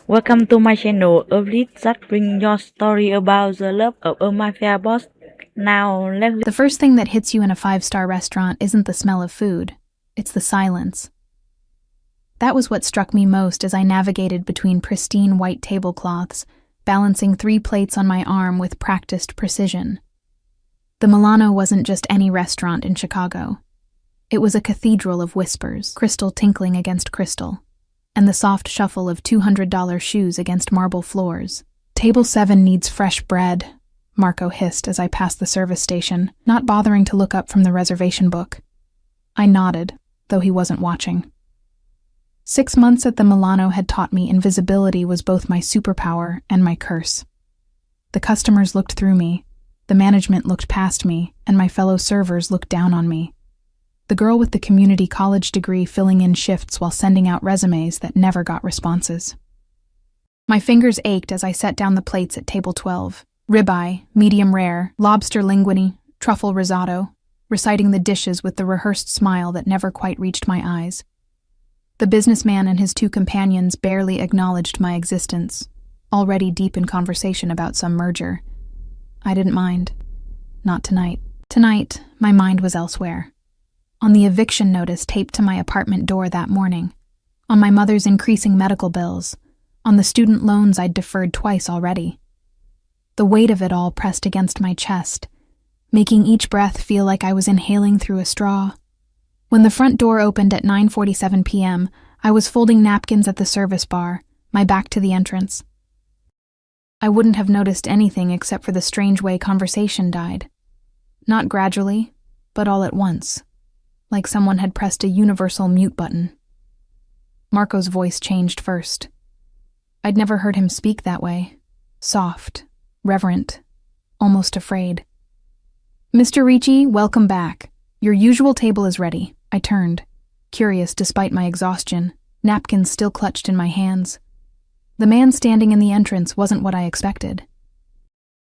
Welcome to my channel, a lead that bring your story about the love of a mafia boss. Now let's The first thing that hits you in a five-star restaurant isn't the smell of food, it's the silence. That was what struck me most as I navigated between pristine white tablecloths, balancing 3 plates on my arm with practiced precision. The Milano wasn't just any restaurant in Chicago. It was a cathedral of whispers, crystal tinkling against crystal, and the soft shuffle of $200 shoes against marble floors. "Table 7 needs fresh bread," Marco hissed as I passed the service station, not bothering to look up from the reservation book. I nodded, though he wasn't watching. 6 months at the Milano had taught me invisibility was both my superpower and my curse. The customers looked through me, the management looked past me, and my fellow servers looked down on me. The girl with the community college degree filling in shifts while sending out resumes that never got responses. My fingers ached as I set down the plates at table 12. Ribeye, medium rare, lobster linguine, truffle risotto, reciting the dishes with the rehearsed smile that never quite reached my eyes. The businessman and his 2 companions barely acknowledged my existence, already deep in conversation about some merger. I didn't mind. Not tonight. Tonight, my mind was elsewhere. On the eviction notice taped to my apartment door that morning, on my mother's increasing medical bills, on the student loans I'd deferred twice already. The weight of it all pressed against my chest, making each breath feel like I was inhaling through a straw. When the front door opened at 9:47 p.m., I was folding napkins at the service bar, my back to the entrance. I wouldn't have noticed anything except for the strange way conversation died. Not gradually, but all at once, like someone had pressed a universal mute button. Marco's voice changed first. I'd never heard him speak that way. Soft, reverent, almost afraid. "Mr. Ricci, welcome back. Your usual table is ready." I turned, curious despite my exhaustion, napkins still clutched in my hands. The man standing in the entrance wasn't what I expected.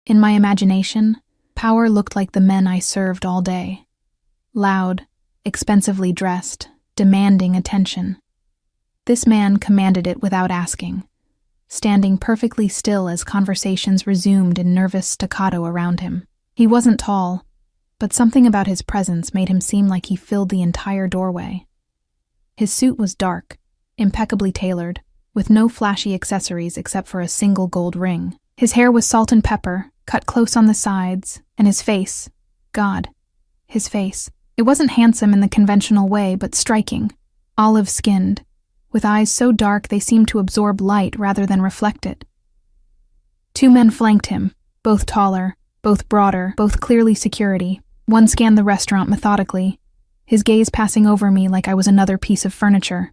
In my imagination, power looked like the men I served all day. Loud, expensively dressed, demanding attention. This man commanded it without asking, standing perfectly still as conversations resumed in nervous staccato around him. He wasn't tall, but something about his presence made him seem like he filled the entire doorway. His suit was dark, impeccably tailored, with no flashy accessories except for a single gold ring. His hair was salt and pepper, cut close on the sides, and his face, God, his face. It wasn't handsome in the conventional way, but striking, olive-skinned, with eyes so dark they seemed to absorb light rather than reflect it. 2 men flanked him, both taller, both broader, both clearly security. One scanned the restaurant methodically, his gaze passing over me like I was another piece of furniture.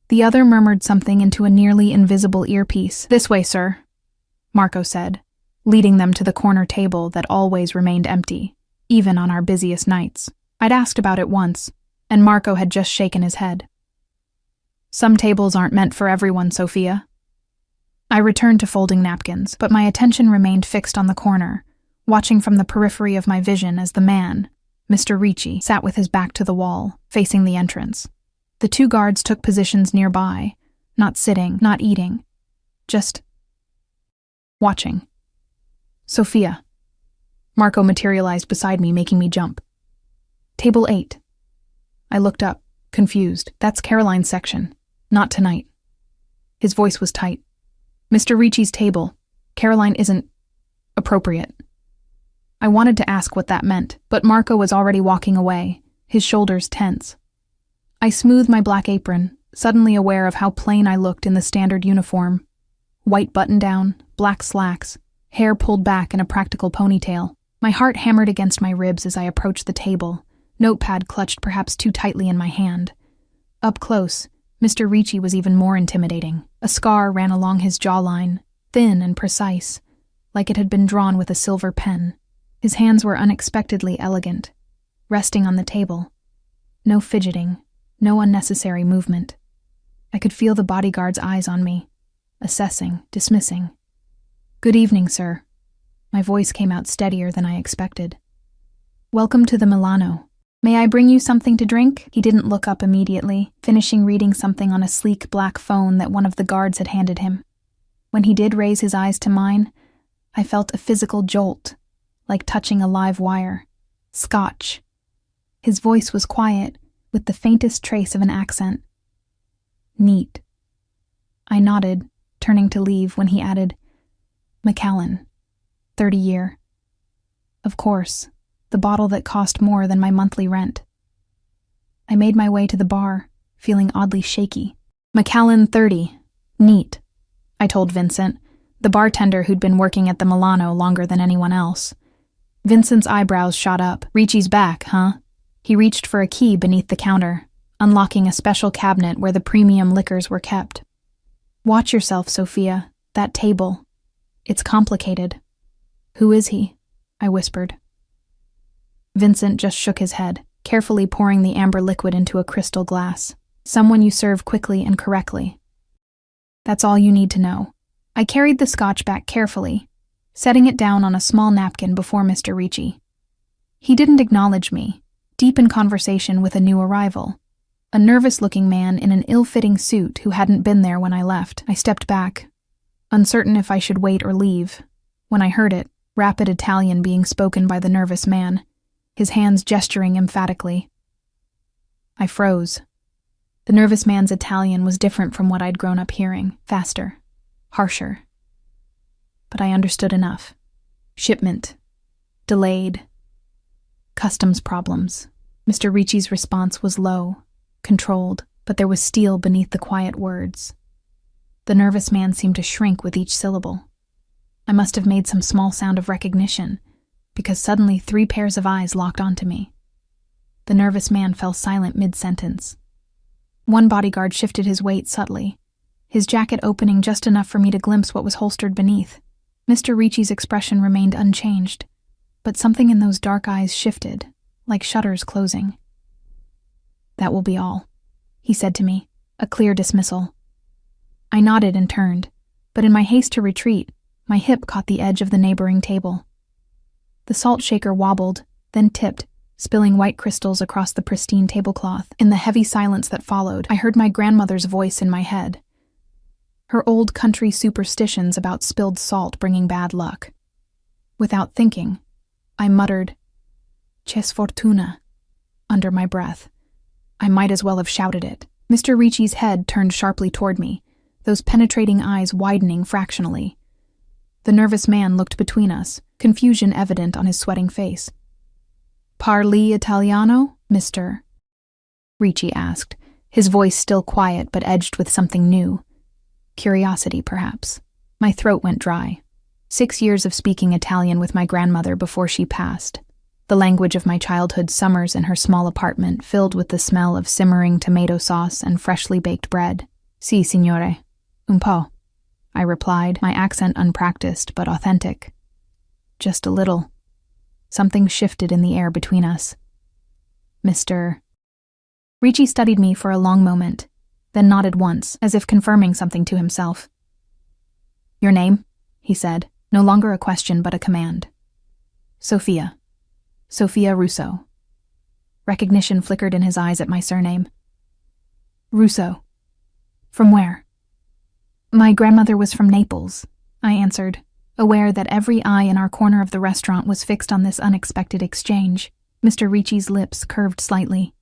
The other murmured something into a nearly invisible earpiece. "This way, sir," Marco said, leading them to the corner table that always remained empty, even on our busiest nights. I'd asked about it once, and Marco had just shaken his head. "Some tables aren't meant for everyone, Sophia." I returned to folding napkins, but my attention remained fixed on the corner, watching from the periphery of my vision as the man, Mr. Ricci, sat with his back to the wall, facing the entrance. The 2 guards took positions nearby, not sitting, not eating, just watching. "Sophia." Marco materialized beside me, making me jump. "Table 8. I looked up, confused. "That's Caroline's section. Not tonight." His voice was tight. "Mr. Ricci's table. Caroline isn't appropriate." I wanted to ask what that meant, but Marco was already walking away, his shoulders tense. I smoothed my black apron, suddenly aware of how plain I looked in the standard uniform. White button-down, black slacks, hair pulled back in a practical ponytail. My heart hammered against my ribs as I approached the table, notepad clutched perhaps too tightly in my hand. Up close, Mr. Ricci was even more intimidating. A scar ran along his jawline, thin and precise, like it had been drawn with a silver pen. His hands were unexpectedly elegant, resting on the table. No fidgeting, no unnecessary movement. I could feel the bodyguard's eyes on me, assessing, dismissing. "Good evening, sir." My voice came out steadier than I expected. "Welcome to the Milano." May I bring you something to drink? He didn't look up immediately, finishing reading something on a sleek black phone that one of the guards had handed him. When he did raise his eyes to mine, I felt a physical jolt, like touching a live wire. Scotch. His voice was quiet, with the faintest trace of an accent. Neat. I nodded, turning to leave when he added, Macallan, 30-year. Of course, the bottle that cost more than my monthly rent. I made my way to the bar, feeling oddly shaky. Macallan 30. Neat, I told Vincent, the bartender who'd been working at the Milano longer than anyone else. Vincent's eyebrows shot up. Ricci's back, huh? He reached for a key beneath the counter, unlocking a special cabinet where the premium liquors were kept. Watch yourself, Sophia. That table. It's complicated. Who is he? I whispered. Vincent just shook his head, carefully pouring the amber liquid into a crystal glass. Someone you serve quickly and correctly. That's all you need to know. I carried the scotch back carefully, setting it down on a small napkin before Mr. Ricci. He didn't acknowledge me, deep in conversation with a new arrival, a nervous-looking man in an ill-fitting suit who hadn't been there when I left. I stepped back, uncertain if I should wait or leave, when I heard it, rapid Italian being spoken by the nervous man, his hands gesturing emphatically. I froze. The nervous man's Italian was different from what I'd grown up hearing, faster, harsher. But I understood enough. Shipment. Delayed. Customs problems. Mr. Ricci's response was low, controlled, but there was steel beneath the quiet words. The nervous man seemed to shrink with each syllable. I must have made some small sound of recognition, because suddenly 3 pairs of eyes locked onto me. The nervous man fell silent mid-sentence. One bodyguard shifted his weight subtly, his jacket opening just enough for me to glimpse what was holstered beneath. Mr. Ricci's expression remained unchanged, but something in those dark eyes shifted, like shutters closing. That will be all, he said to me, a clear dismissal. I nodded and turned, but in my haste to retreat, my hip caught the edge of the neighboring table. The salt shaker wobbled, then tipped, spilling white crystals across the pristine tablecloth. In the heavy silence that followed, I heard my grandmother's voice in my head. Her old country superstitions about spilled salt bringing bad luck. Without thinking, I muttered, "C'è sfortuna," under my breath. I might as well have shouted it. Mr. Ricci's head turned sharply toward me, those penetrating eyes widening fractionally. The nervous man looked between us, confusion evident on his sweating face. "Parli Italiano, Mr.?" Ricci asked, his voice still quiet but edged with something new. Curiosity, perhaps. My throat went dry. 6 years of speaking Italian with my grandmother before she passed. The language of my childhood summers in her small apartment filled with the smell of simmering tomato sauce and freshly baked bread. "Si, signore. Un po'," I replied, my accent unpracticed but authentic. Just a little. Something shifted in the air between us. "Mr." Ricci studied me for a long moment, then nodded once, as if confirming something to himself. "Your name?" he said, no longer a question but a command. "Sophia. Sophia Russo." Recognition flickered in his eyes at my surname. "Russo. From where?" "My grandmother was from Naples," I answered, aware that every eye in our corner of the restaurant was fixed on this unexpected exchange. Mr. Ricci's lips curved slightly.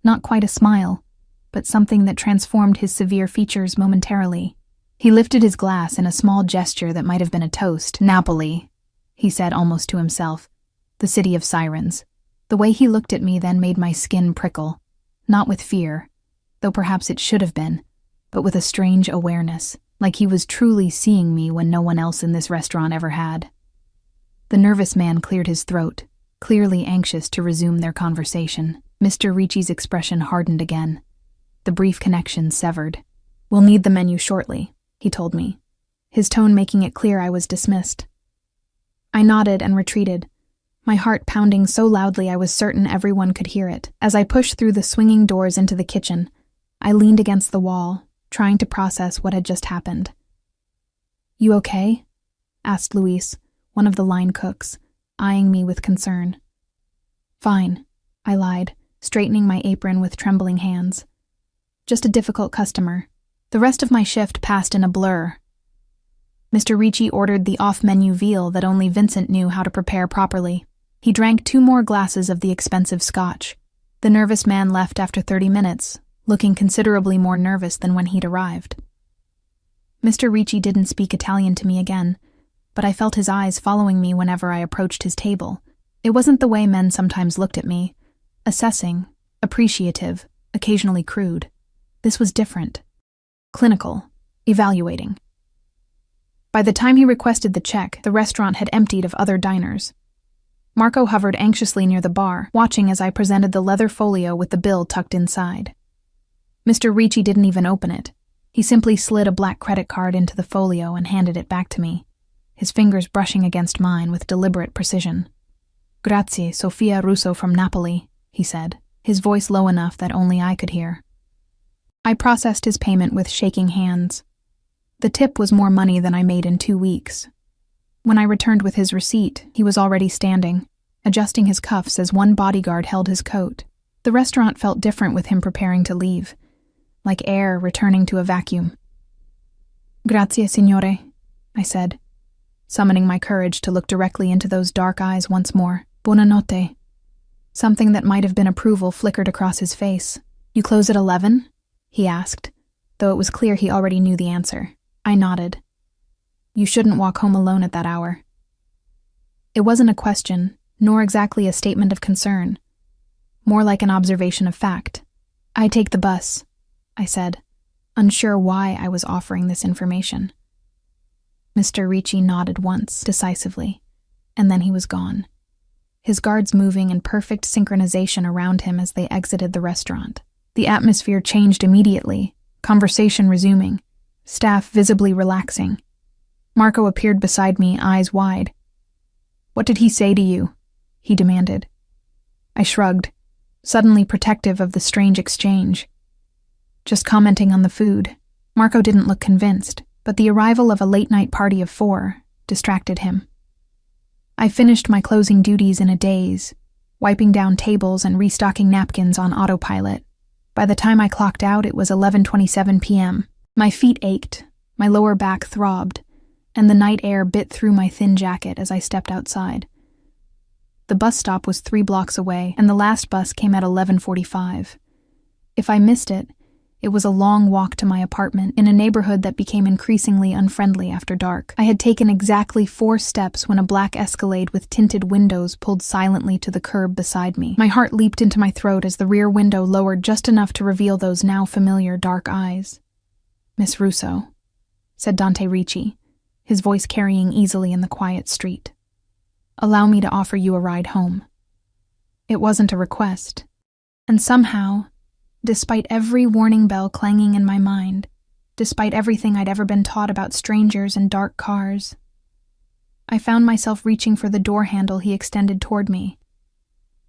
Not quite a smile, but something that transformed his severe features momentarily. He lifted his glass in a small gesture that might have been a toast. "Napoli," he said almost to himself. "The city of sirens." The way he looked at me then made my skin prickle, not with fear, though perhaps it should have been, but with a strange awareness, like he was truly seeing me when no one else in this restaurant ever had. The nervous man cleared his throat, clearly anxious to resume their conversation. Mr. Ricci's expression hardened again. The brief connection severed. "We'll need the menu shortly," he told me, his tone making it clear I was dismissed. I nodded and retreated, my heart pounding so loudly I was certain everyone could hear it. As I pushed through the swinging doors into the kitchen, I leaned against the wall, trying to process what had just happened. "You okay?" asked Luis, one of the line cooks, eyeing me with concern. "Fine," I lied, straightening my apron with trembling hands. Just a difficult customer. The rest of my shift passed in a blur. Mr. Ricci ordered the off-menu veal that only Vincent knew how to prepare properly. He drank 2 more glasses of the expensive scotch. The nervous man left after 30 minutes, looking considerably more nervous than when he'd arrived. Mr. Ricci didn't speak Italian to me again, but I felt his eyes following me whenever I approached his table. It wasn't the way men sometimes looked at me, assessing, appreciative, occasionally crude. This was different. Clinical, evaluating. By the time he requested the check, the restaurant had emptied of other diners. Marco hovered anxiously near the bar, watching as I presented the leather folio with the bill tucked inside. Mr. Ricci didn't even open it. He simply slid a black credit card into the folio and handed it back to me, his fingers brushing against mine with deliberate precision. "Grazie, Sofia Russo from Napoli," he said, his voice low enough that only I could hear. I processed his payment with shaking hands. The tip was more money than I made in 2 weeks. When I returned with his receipt, he was already standing, adjusting his cuffs as one bodyguard held his coat. The restaurant felt different with him preparing to leave, like air returning to a vacuum. "Grazie, signore," I said, summoning my courage to look directly into those dark eyes once more. "Buonanotte." Something that might have been approval flickered across his face. "You close at 11?" he asked, though it was clear he already knew the answer. I nodded. "You shouldn't walk home alone at that hour." It wasn't a question, nor exactly a statement of concern. More like an observation of fact. "I take the bus," I said, unsure why I was offering this information. Mr. Ricci nodded once, decisively, and then he was gone, his guards moving in perfect synchronization around him as they exited the restaurant. The atmosphere changed immediately, conversation resuming, staff visibly relaxing. Marco appeared beside me, eyes wide. "What did he say to you?" he demanded. I shrugged, suddenly protective of the strange exchange. Just commenting on the food. Marco didn't look convinced, but the arrival of a late-night party of 4 distracted him. I finished my closing duties in a daze, wiping down tables and restocking napkins on autopilot. By the time I clocked out, it was 11:27 p.m. My feet ached, my lower back throbbed, and the night air bit through my thin jacket as I stepped outside. The bus stop was 3 blocks away, and the last bus came at 11:45. If I missed it, it was a long walk to my apartment in a neighborhood that became increasingly unfriendly after dark. I had taken exactly 4 steps when a black Escalade with tinted windows pulled silently to the curb beside me. My heart leaped into my throat as the rear window lowered just enough to reveal those now familiar dark eyes. "Miss Russo," said Dante Ricci, his voice carrying easily in the quiet street. "Allow me to offer you a ride home." It wasn't a request, and somehow, despite every warning bell clanging in my mind, despite everything I'd ever been taught about strangers and dark cars, I found myself reaching for the door handle he extended toward me,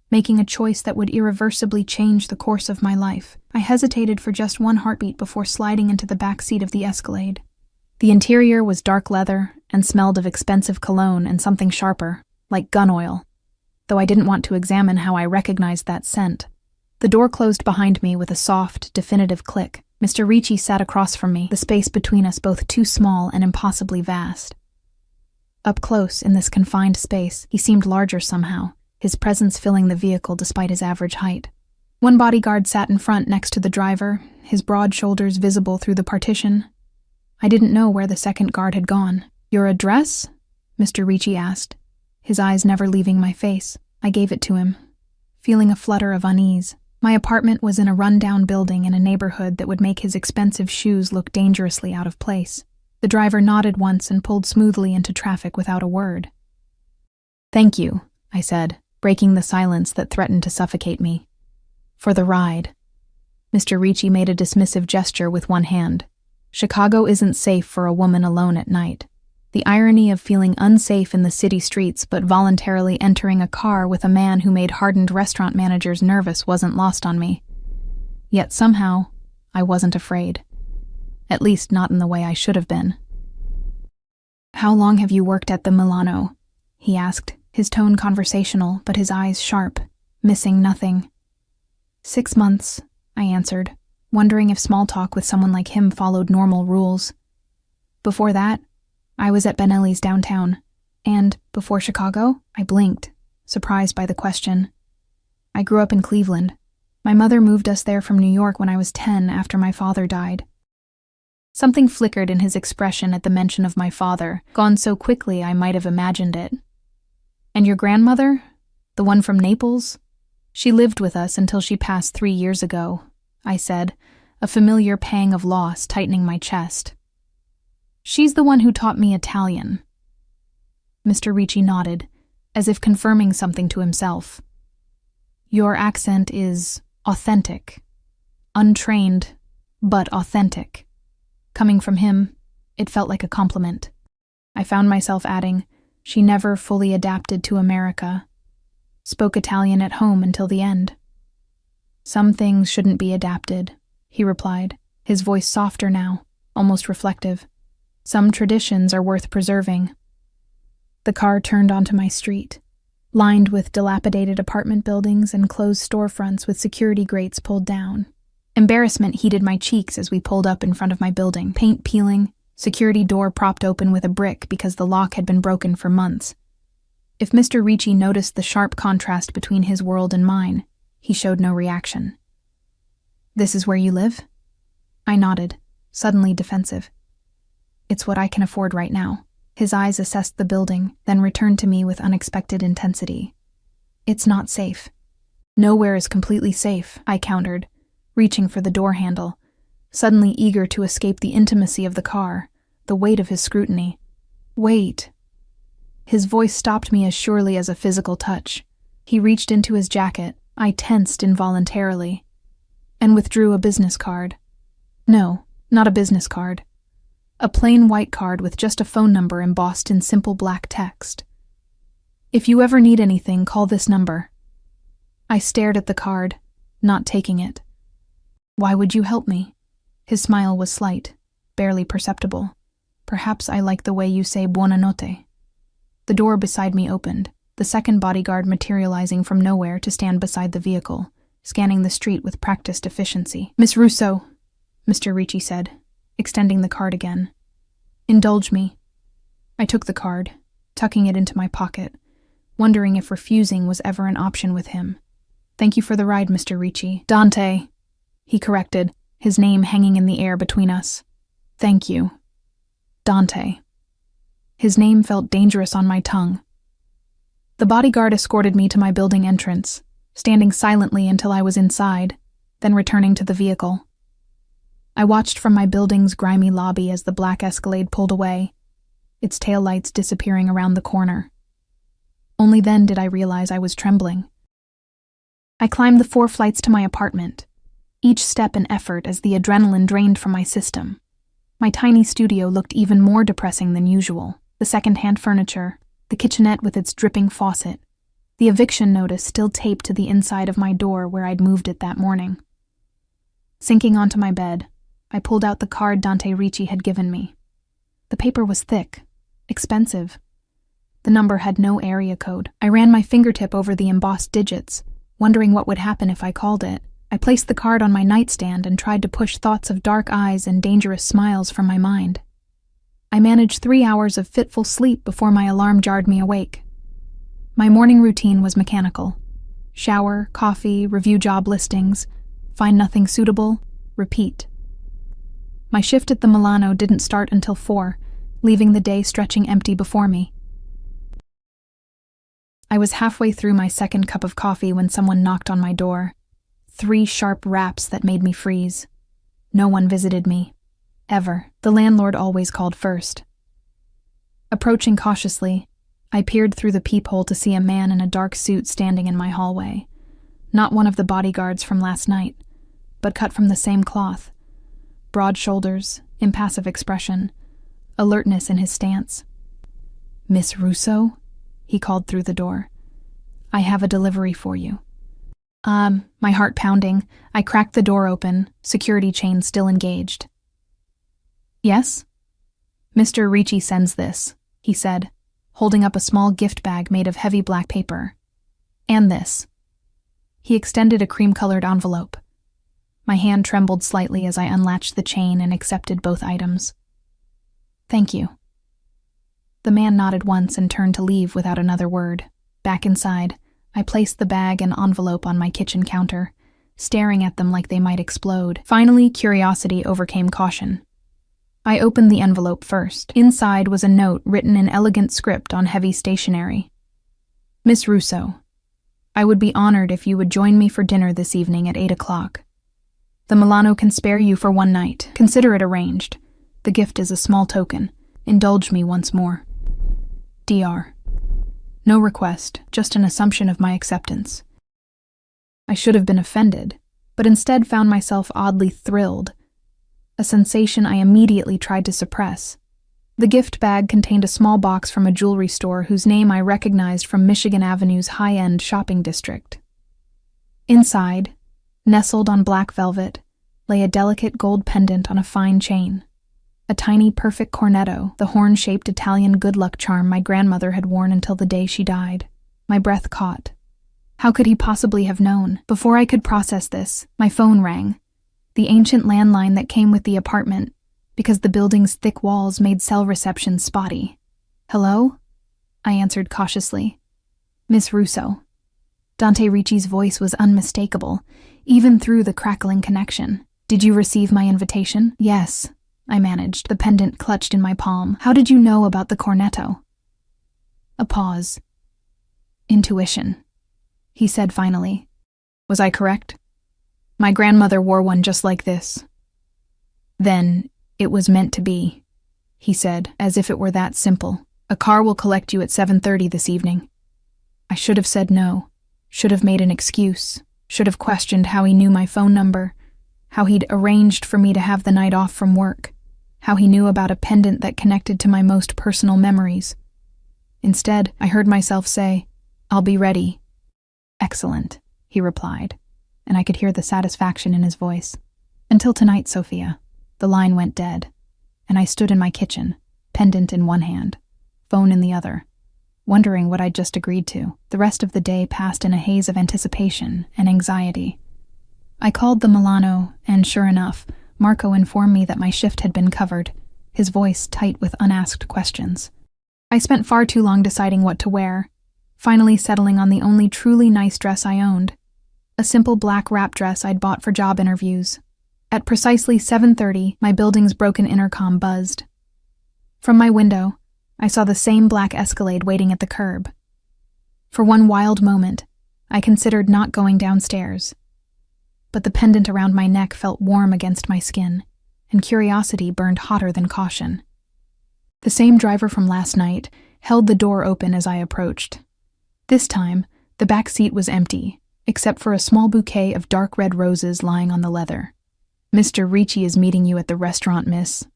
making a choice that would irreversibly change the course of my life. I hesitated for just 1 heartbeat before sliding into the back seat of the Escalade. The interior was dark leather and smelled of expensive cologne and something sharper, like gun oil, though I didn't want to examine how I recognized that scent. The door closed behind me with a soft, definitive click. Mr. Ricci sat across from me, the space between us both too small and impossibly vast. Up close, in this confined space, he seemed larger somehow, his presence filling the vehicle despite his average height. 1 bodyguard sat in front next to the driver, his broad shoulders visible through the partition. I didn't know where the second guard had gone. "Your address?" Mr. Ricci asked, his eyes never leaving my face. I gave it to him, feeling a flutter of unease. My apartment was in a run-down building in a neighborhood that would make his expensive shoes look dangerously out of place. The driver nodded once and pulled smoothly into traffic without a word. "Thank you," I said, breaking the silence that threatened to suffocate me. "For the ride." Mr. Ricci made a dismissive gesture with one hand. Chicago isn't safe for a woman alone at night. The irony of feeling unsafe in the city streets but voluntarily entering a car with a man who made hardened restaurant managers nervous wasn't lost on me. Yet somehow, I wasn't afraid. At least not in the way I should have been. "How long have you worked at the Milano?" he asked, his tone conversational but his eyes sharp, missing nothing. 6 months, I answered, wondering if small talk with someone like him followed normal rules. Before that, I was at Benelli's downtown, and before Chicago, I blinked, surprised by the question. I grew up in Cleveland. My mother moved us there from New York when I was 10 after my father died. Something flickered in his expression at the mention of my father, gone so quickly I might have imagined it. And your grandmother? The one from Naples? She lived with us until she passed 3 years ago, I said, a familiar pang of loss tightening my chest. She's the one who taught me Italian. Mr. Ricci nodded, as if confirming something to himself. Your accent is authentic. Untrained, but authentic. Coming from him, it felt like a compliment. I found myself adding, she never fully adapted to America. Spoke Italian at home until the end. Some things shouldn't be adapted, he replied, his voice softer now, almost reflective. Some traditions are worth preserving. The car turned onto my street, lined with dilapidated apartment buildings and closed storefronts with security grates pulled down. Embarrassment heated my cheeks as we pulled up in front of my building, paint peeling, security door propped open with a brick because the lock had been broken for months. If Mr. Ricci noticed the sharp contrast between his world and mine, he showed no reaction. This is where you live? I nodded, suddenly defensive. It's what I can afford right now. His eyes assessed the building, then returned to me with unexpected intensity. It's not safe. Nowhere is completely safe, I countered, reaching for the door handle, suddenly eager to escape the intimacy of the car, the weight of his scrutiny. Wait. His voice stopped me as surely as a physical touch. He reached into his jacket, I tensed involuntarily, and withdrew a business card. No, not a business card. A plain white card with just a phone number embossed in simple black text. If you ever need anything, call this number. I stared at the card, not taking it. Why would you help me? His smile was slight, barely perceptible. Perhaps I like the way you say buonanotte. The door beside me opened, the second bodyguard materializing from nowhere to stand beside the vehicle, scanning the street with practiced efficiency. Miss Russo, Mr. Ricci said, extending the card again. Indulge me. I took the card, tucking it into my pocket, wondering if refusing was ever an option with him. Thank you for the ride, Mr. Ricci. Dante, he corrected, his name hanging in the air between us. Thank you. Dante. His name felt dangerous on my tongue. The bodyguard escorted me to my building entrance, standing silently until I was inside, then returning to the vehicle. I watched from my building's grimy lobby as the black Escalade pulled away, its taillights disappearing around the corner. Only then did I realize I was trembling. I climbed the 4 flights to my apartment, each step an effort as the adrenaline drained from my system. My tiny studio looked even more depressing than usual. The second-hand furniture, the kitchenette with its dripping faucet, the eviction notice still taped to the inside of my door where I'd moved it that morning. Sinking onto my bed, I pulled out the card Dante Ricci had given me. The paper was thick, expensive. The number had no area code. I ran my fingertip over the embossed digits, wondering what would happen if I called it. I placed the card on my nightstand and tried to push thoughts of dark eyes and dangerous smiles from my mind. I managed 3 hours of fitful sleep before my alarm jarred me awake. My morning routine was mechanical. Shower, coffee, review job listings, find nothing suitable, repeat. My shift at the Milano didn't start until 4, leaving the day stretching empty before me. I was halfway through my second cup of coffee when someone knocked on my door. 3 sharp raps that made me freeze. No one visited me. Ever. The landlord always called first. Approaching cautiously, I peered through the peephole to see a man in a dark suit standing in my hallway. Not one of the bodyguards from last night, but cut from the same cloth. Broad shoulders, impassive expression, alertness in his stance. Miss Russo? He called through the door. I have a delivery for you. My heart pounding, I cracked the door open, security chain still engaged. Yes? Mr. Ricci sends this, he said, holding up a small gift bag made of heavy black paper. And this. He extended a cream-colored envelope. My hand trembled slightly as I unlatched the chain and accepted both items. Thank you. The man nodded once and turned to leave without another word. Back inside, I placed the bag and envelope on my kitchen counter, staring at them like they might explode. Finally, curiosity overcame caution. I opened the envelope first. Inside was a note written in elegant script on heavy stationery. Miss Russo, I would be honored if you would join me for dinner this evening at 8 o'clock. The Milano can spare you for one night. Consider it arranged. The gift is a small token. Indulge me once more. Dr. No request, just an assumption of my acceptance. I should have been offended, but instead found myself oddly thrilled, a sensation I immediately tried to suppress. The gift bag contained a small box from a jewelry store whose name I recognized from Michigan Avenue's high-end shopping district. Inside, nestled on black velvet, lay a delicate gold pendant on a fine chain. A tiny perfect cornetto, the horn-shaped Italian good luck charm my grandmother had worn until the day she died. My breath caught. How could he possibly have known? Before I could process this, my phone rang. The ancient landline that came with the apartment, because the building's thick walls made cell reception spotty. Hello? I answered cautiously. Miss Russo. Dante Ricci's voice was unmistakable, even through the crackling connection. Did you receive my invitation? Yes, I managed, the pendant clutched in my palm. How did you know about the cornetto? A pause. Intuition, he said finally. Was I correct? My grandmother wore one just like this. Then it was meant to be, he said, as if it were that simple. A car will collect you at 7:30 this evening. I should have said no, should have made an excuse, should have questioned how he knew my phone number, how he'd arranged for me to have the night off from work, how he knew about a pendant that connected to my most personal memories. Instead, I heard myself say, I'll be ready. Excellent, he replied, and I could hear the satisfaction in his voice. Until tonight, Sophia. The line went dead, and I stood in my kitchen, pendant in one hand, phone in the other, wondering what I'd just agreed to. The rest of the day passed in a haze of anticipation and anxiety. I called the Milano, and sure enough, Marco informed me that my shift had been covered, his voice tight with unasked questions. I spent far too long deciding what to wear, finally settling on the only truly nice dress I owned, a simple black wrap dress I'd bought for job interviews. At precisely 7:30, my building's broken intercom buzzed. From my window, I saw the same black Escalade waiting at the curb. For one wild moment, I considered not going downstairs. But the pendant around my neck felt warm against my skin, and curiosity burned hotter than caution. The same driver from last night held the door open as I approached. This time, the back seat was empty, except for a small bouquet of dark red roses lying on the leather. Mr. Ricci is meeting you at the restaurant, miss,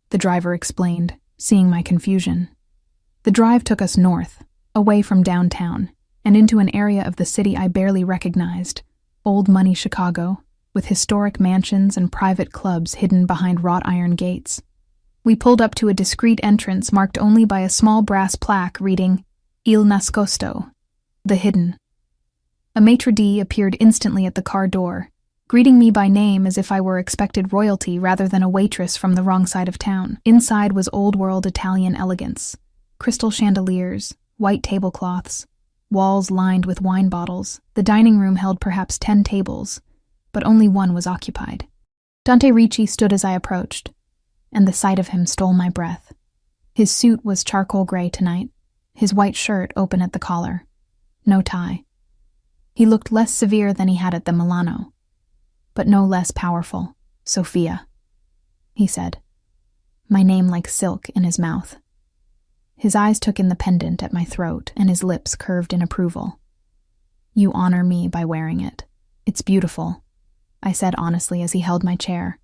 the driver explained, seeing my confusion. The drive took us north, away from downtown, and into an area of the city I barely recognized, old money Chicago, with historic mansions and private clubs hidden behind wrought iron gates. We pulled up to a discreet entrance marked only by a small brass plaque reading, Il Nascosto, the hidden. A maitre d' appeared instantly at the car door, greeting me by name as if I were expected royalty rather than a waitress from the wrong side of town. Inside was old-world Italian elegance, crystal chandeliers, white tablecloths, walls lined with wine bottles. The dining room held perhaps 10 tables, but only one was occupied. Dante Ricci stood as I approached, and the sight of him stole my breath. His suit was charcoal gray tonight, his white shirt open at the collar. No tie. He looked less severe than he had at the Milano, but no less powerful. Sophia, he said, my name like silk in his mouth. His eyes took in the pendant at my throat, and his lips curved in approval. You honor me by wearing it. It's beautiful, I said honestly as he held my chair.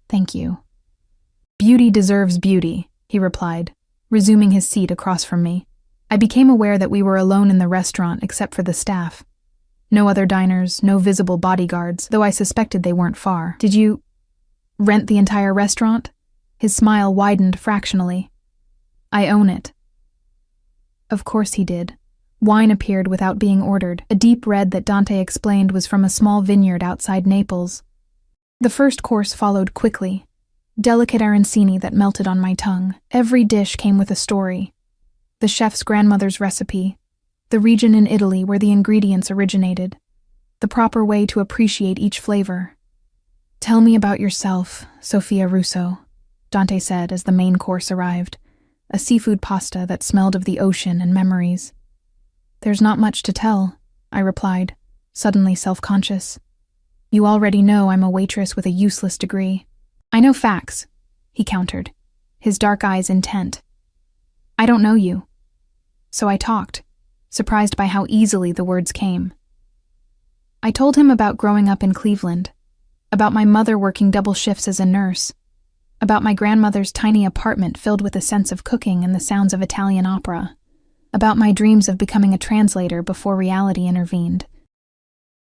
Thank you. Beauty deserves beauty, he replied, resuming his seat across from me. I became aware that we were alone in the restaurant except for the staff. No other diners, no visible bodyguards, though I suspected they weren't far. Did you rent the entire restaurant? His smile widened fractionally. I own it. Of course he did. Wine appeared without being ordered, a deep red that Dante explained was from a small vineyard outside Naples. The first course followed quickly, delicate arancini that melted on my tongue. Every dish came with a story. The chef's grandmother's recipe, the region in Italy where the ingredients originated, the proper way to appreciate each flavor. "Tell me about yourself, Sofia Russo," Dante said as the main course arrived, a seafood pasta that smelled of the ocean and memories. "There's not much to tell," I replied, suddenly self-conscious. "You already know I'm a waitress with a useless degree." "I know facts," he countered, his dark eyes intent. "I don't know you." So I talked, surprised by how easily the words came. I told him about growing up in Cleveland, about my mother working double shifts as a nurse, about my grandmother's tiny apartment filled with a sense of cooking and the sounds of Italian opera, about my dreams of becoming a translator before reality intervened,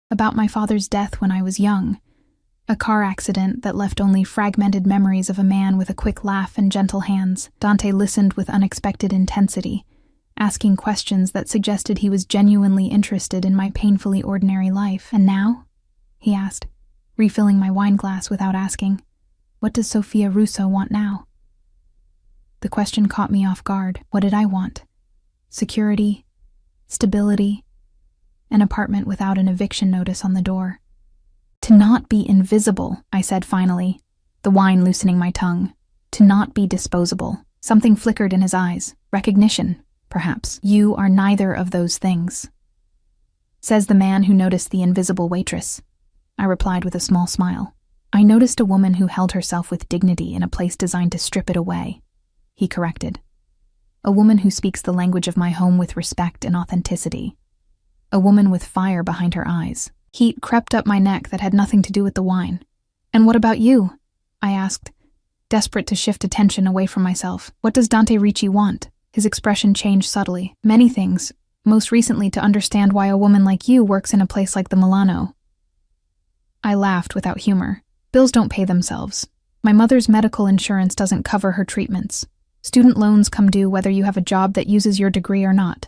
about my father's death when I was young, a car accident that left only fragmented memories of a man with a quick laugh and gentle hands. Dante listened with unexpected intensity, asking questions that suggested he was genuinely interested in my painfully ordinary life. "And now?" he asked, refilling my wine glass without asking. "What does Sofia Russo want now?" The question caught me off guard. What did I want? Security, stability, an apartment without an eviction notice on the door. "To not be invisible," I said finally, the wine loosening my tongue. "To not be disposable." Something flickered in his eyes. Recognition, perhaps. "You are neither of those things," says the man who noticed the invisible waitress. I replied with a small smile. "I noticed a woman who held herself with dignity in a place designed to strip it away," he corrected. "A woman who speaks the language of my home with respect and authenticity. A woman with fire behind her eyes." Heat crept up my neck that had nothing to do with the wine. "And what about you?" I asked, desperate to shift attention away from myself. "What does Dante Ricci want?" His expression changed subtly. "Many things, most recently to understand why a woman like you works in a place like the Milano." I laughed without humor. "Bills don't pay themselves. My mother's medical insurance doesn't cover her treatments. Student loans come due whether you have a job that uses your degree or not.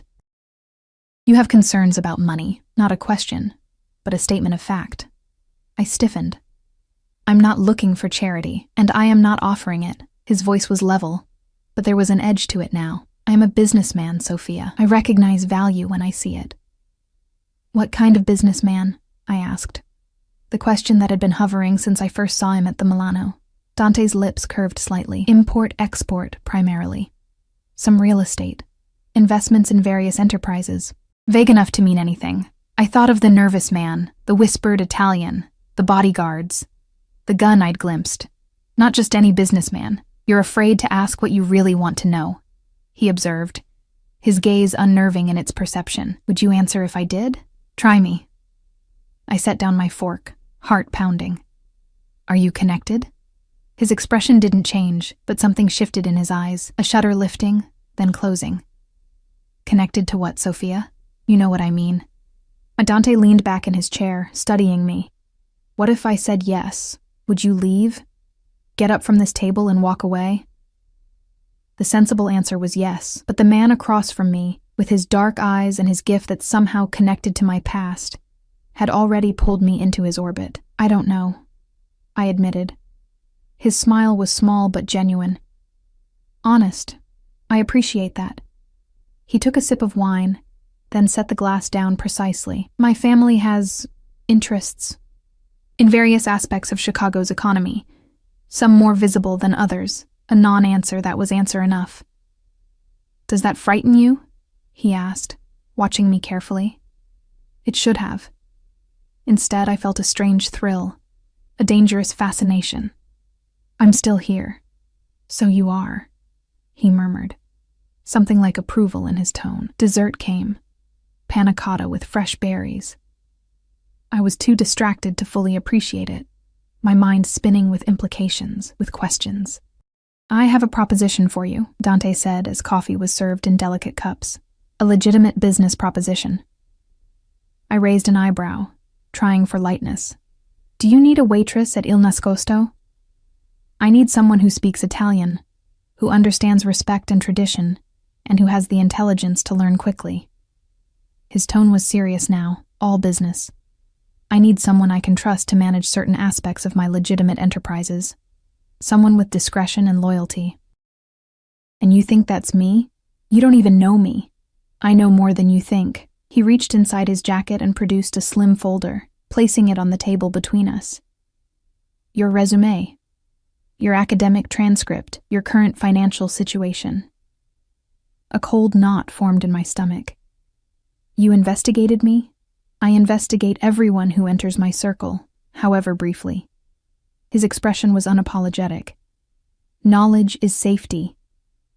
You have concerns about money, not a question, but a statement of fact." I stiffened. "I'm not looking for charity, and I am not offering it." His voice was level, but there was an edge to it now. "I am a businessman, Sophia. I recognize value when I see it." "What kind of businessman?" I asked, the question that had been hovering since I first saw him at the Milano. Dante's lips curved slightly. "Import-export, primarily. Some real estate. Investments in various enterprises. Vague enough to mean anything. I thought of the nervous man, the whispered Italian, the bodyguards, the gun I'd glimpsed. Not just any businessman. You're afraid to ask what you really want to know," he observed, his gaze unnerving in its perception. "Would you answer if I did? Try me." I set down my fork, heart pounding. "Are you connected?" His expression didn't change, but something shifted in his eyes, a shutter lifting, then closing. "Connected to what, Sophia? You know what I mean." Dante leaned back in his chair, studying me. "What if I said yes? Would you leave? Get up from this table and walk away?" The sensible answer was yes, but the man across from me, with his dark eyes and his gift that somehow connected to my past, had already pulled me into his orbit. "I don't know," I admitted. His smile was small but genuine. "Honest. I appreciate that." He took a sip of wine, then set the glass down precisely. "My family has interests in various aspects of Chicago's economy, some more visible than others," a non-answer that was answer enough. "Does that frighten you?" he asked, watching me carefully. It should have. Instead, I felt a strange thrill, a dangerous fascination. "I'm still here." "So you are," he murmured, something like approval in his tone. Dessert came. Panna cotta with fresh berries. I was too distracted to fully appreciate it, my mind spinning with implications, with questions. "I have a proposition for you," Dante said as coffee was served in delicate cups. "A legitimate business proposition." I raised an eyebrow, trying for lightness. "Do you need a waitress at Il Nascosto?" "I need someone who speaks Italian, who understands respect and tradition, and who has the intelligence to learn quickly." His tone was serious now, all business. I need someone I can trust to manage certain aspects of my legitimate enterprises. Someone with discretion and loyalty. And you think that's me? You don't even know me. I know more than you think. He reached inside his jacket and produced a slim folder, placing it on the table between us. Your resume. Your academic transcript. Your current financial situation. A cold knot formed in my stomach. You investigated me? I investigate everyone who enters my circle, however briefly. His expression was unapologetic. Knowledge is safety.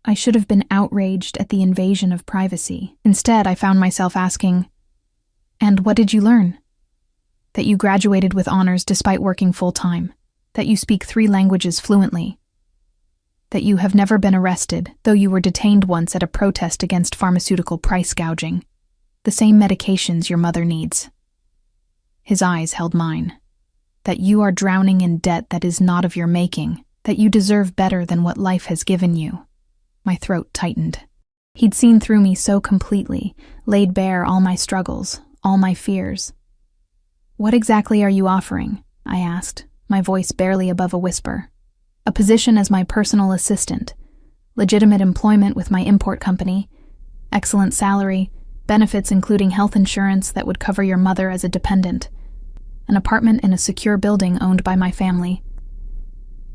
I should have been outraged at the invasion of privacy. Instead, I found myself asking, "And what did you learn?" That you graduated with honors despite working full-time. That you speak 3 languages fluently. That you have never been arrested, though you were detained once at a protest against pharmaceutical price gouging. The same medications your mother needs. His eyes held mine. That you are drowning in debt that is not of your making. That you deserve better than what life has given you. My throat tightened. He'd seen through me so completely, laid bare all my struggles, all my fears. What exactly are you offering? I asked, my voice barely above a whisper. A position as my personal assistant, legitimate employment with my import company, excellent salary, benefits including health insurance that would cover your mother as a dependent, an apartment in a secure building owned by my family.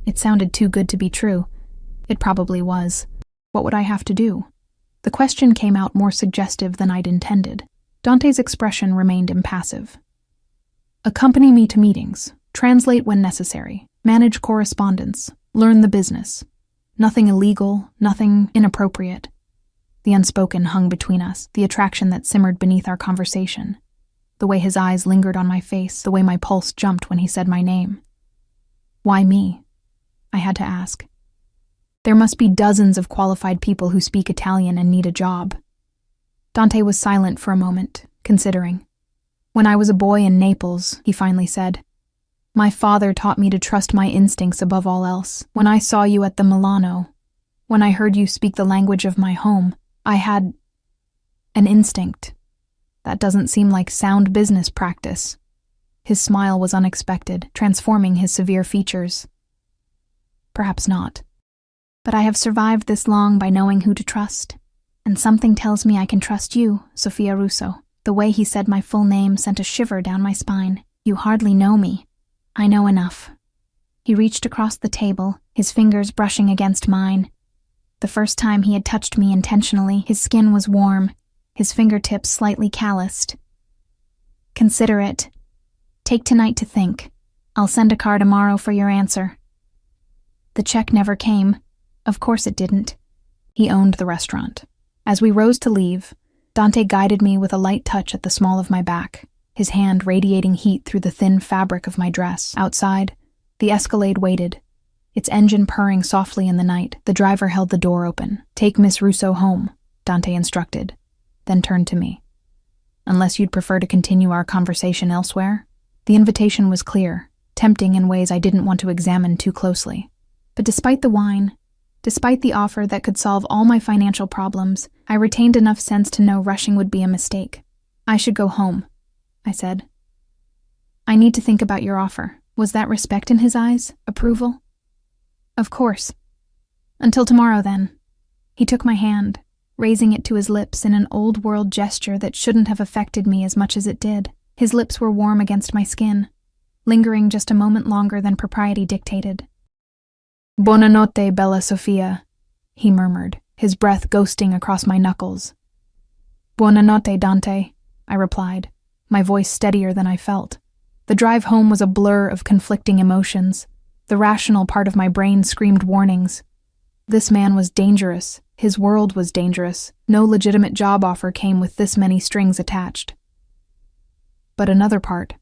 It sounded too good to be true. It probably was. What would I have to do? The question came out more suggestive than I'd intended. Dante's expression remained impassive. Accompany me to meetings, translate when necessary, manage correspondence, learn the business. Nothing illegal, nothing inappropriate. The unspoken hung between us, the attraction that simmered beneath our conversation. The way his eyes lingered on my face, the way my pulse jumped when he said my name. Why me? I had to ask. There must be dozens of qualified people who speak Italian and need a job. Dante was silent for a moment, considering. When I was a boy in Naples, he finally said, my father taught me to trust my instincts above all else. When I saw you at the Milano, when I heard you speak the language of my home, I had an instinct. That doesn't seem like sound business practice. His smile was unexpected, transforming his severe features. Perhaps not. But I have survived this long by knowing who to trust. And something tells me I can trust you, Sophia Russo. The way he said my full name sent a shiver down my spine. You hardly know me. I know enough. He reached across the table, his fingers brushing against mine. The first time he had touched me intentionally, his skin was warm, his fingertips slightly calloused. Consider it. Take tonight to think. I'll send a car tomorrow for your answer. The check never came. Of course it didn't. He owned the restaurant. As we rose to leave, Dante guided me with a light touch at the small of my back, his hand radiating heat through the thin fabric of my dress. Outside, the Escalade waited, its engine purring softly in the night. The driver held the door open. Take Miss Russo home, Dante instructed, then turned to me. Unless you'd prefer to continue our conversation elsewhere? The invitation was clear, tempting in ways I didn't want to examine too closely. But despite the wine, despite the offer that could solve all my financial problems, I retained enough sense to know rushing would be a mistake. I should go home, I said. I need to think about your offer. Was that respect in his eyes? Approval? Of course. Until tomorrow, then. He took my hand, raising it to his lips in an old-world gesture that shouldn't have affected me as much as it did. His lips were warm against my skin, lingering just a moment longer than propriety dictated. Buonanotte, bella Sofia, he murmured, his breath ghosting across my knuckles. Buonanotte, Dante, I replied, my voice steadier than I felt. The drive home was a blur of conflicting emotions. The rational part of my brain screamed warnings. This man was dangerous. His world was dangerous. No legitimate job offer came with this many strings attached. But another part,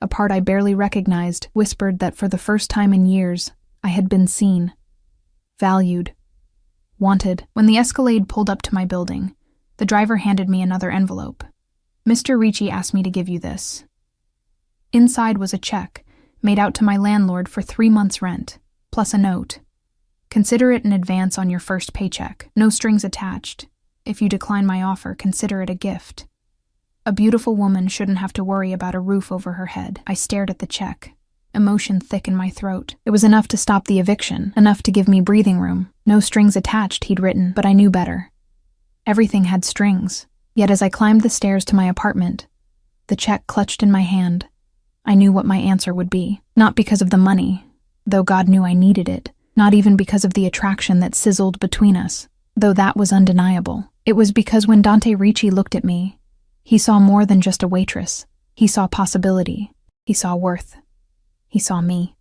a part I barely recognized, whispered that for the first time in years, I had been seen, valued, wanted. When the Escalade pulled up to my building, the driver handed me another envelope. Mr. Ricci asked me to give you this. Inside was a check, made out to my landlord for 3 months' rent, plus a note. Consider it an advance on your first paycheck. No strings attached. If you decline my offer, consider it a gift. A beautiful woman shouldn't have to worry about a roof over her head. I stared at the check, emotion thick in my throat. It was enough to stop the eviction, enough to give me breathing room. No strings attached, he'd written, but I knew better. Everything had strings. Yet as I climbed the stairs to my apartment, the check clutched in my hand, I knew what my answer would be. Not because of the money, though God knew I needed it. Not even because of the attraction that sizzled between us, though that was undeniable. It was because when Dante Ricci looked at me, he saw more than just a waitress. He saw possibility. He saw worth. He saw me.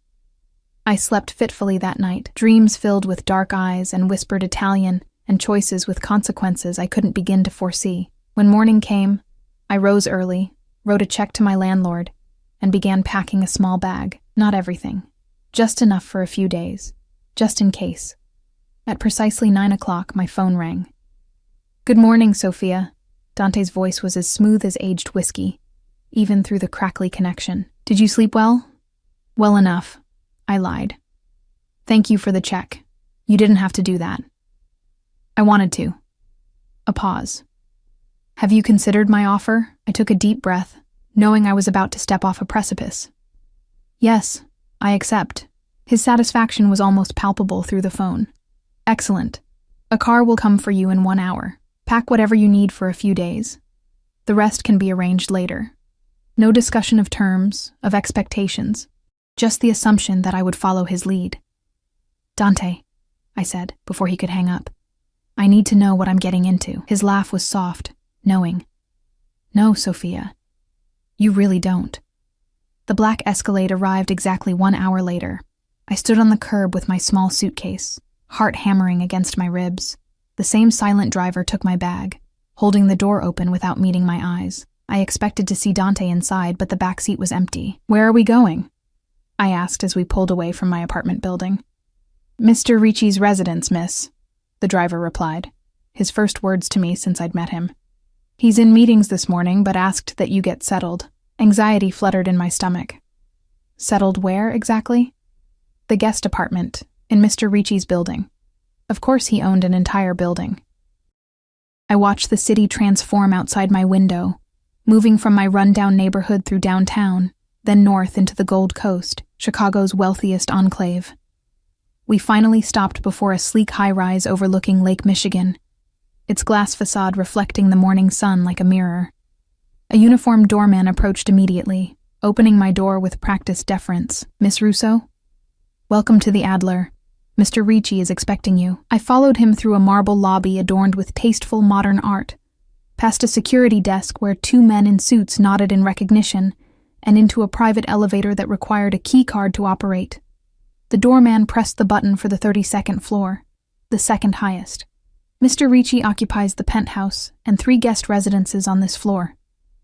I slept fitfully that night, dreams filled with dark eyes and whispered Italian, and choices with consequences I couldn't begin to foresee. When morning came, I rose early, wrote a check to my landlord, and began packing a small bag. Not everything. Just enough for a few days. Just in case. At precisely 9 o'clock, my phone rang. "Good morning, Sophia." Dante's voice was as smooth as aged whiskey, even through the crackly connection. "Did you sleep well?" "Well enough," I lied. "Thank you for the check. You didn't have to do that." "I wanted to." A pause. "Have you considered my offer?" I took a deep breath, knowing I was about to step off a precipice. "Yes, I accept." His satisfaction was almost palpable through the phone. "Excellent. A car will come for you in 1 hour. Pack whatever you need for a few days. The rest can be arranged later." No discussion of terms, of expectations, just the assumption that I would follow his lead. "Dante," I said, before he could hang up, "I need to know what I'm getting into." His laugh was soft, knowing. "No, Sophia. You really don't." The black Escalade arrived exactly 1 hour later. I stood on the curb with my small suitcase, heart hammering against my ribs. The same silent driver took my bag, holding the door open without meeting my eyes. I expected to see Dante inside, but the back seat was empty. "Where are we going?" I asked as we pulled away from my apartment building. "Mr. Ricci's residence, miss," the driver replied, his first words to me since I'd met him. "He's in meetings this morning, but asked that you get settled." Anxiety fluttered in my stomach. Settled where, exactly? The guest apartment, in Mr. Ricci's building. Of course he owned an entire building. I watched the city transform outside my window, moving from my rundown neighborhood through downtown, then north into the Gold Coast, Chicago's wealthiest enclave. We finally stopped before a sleek high-rise overlooking Lake Michigan, its glass facade reflecting the morning sun like a mirror. A uniformed doorman approached immediately, opening my door with practiced deference. "Miss Russo? Welcome to the Adler. Mr. Ricci is expecting you." I followed him through a marble lobby adorned with tasteful modern art, past a security desk where 2 men in suits nodded in recognition, and into a private elevator that required a key card to operate. The doorman pressed the button for the 32nd floor, the second highest. "Mr. Ricci occupies the penthouse and 3 guest residences on this floor,"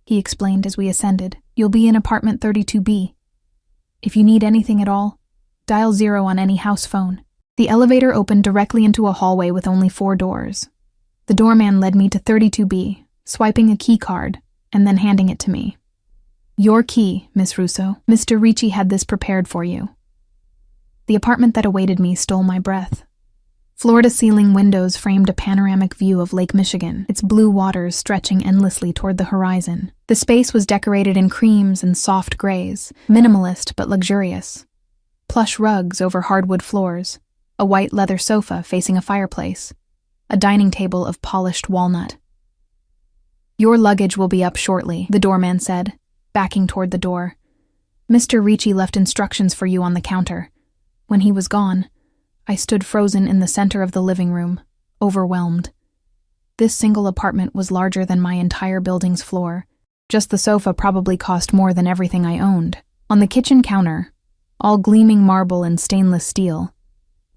he explained as we ascended. "You'll be in apartment 32B. If you need anything at all, dial 0 on any house phone." The elevator opened directly into a hallway with only 4 doors. The doorman led me to 32B, swiping a key card and then handing it to me. "Your key, Miss Russo. Mr. Ricci had this prepared for you." The apartment that awaited me stole my breath. Floor-to-ceiling windows framed a panoramic view of Lake Michigan, its blue waters stretching endlessly toward the horizon. The space was decorated in creams and soft grays, minimalist but luxurious. Plush rugs over hardwood floors, a white leather sofa facing a fireplace, a dining table of polished walnut. "Your luggage will be up shortly," the doorman said, backing toward the door. "Mr. Ricci left instructions for you on the counter." When he was gone, I stood frozen in the center of the living room, overwhelmed. This single apartment was larger than my entire building's floor. Just the sofa probably cost more than everything I owned. On the kitchen counter, all gleaming marble and stainless steel,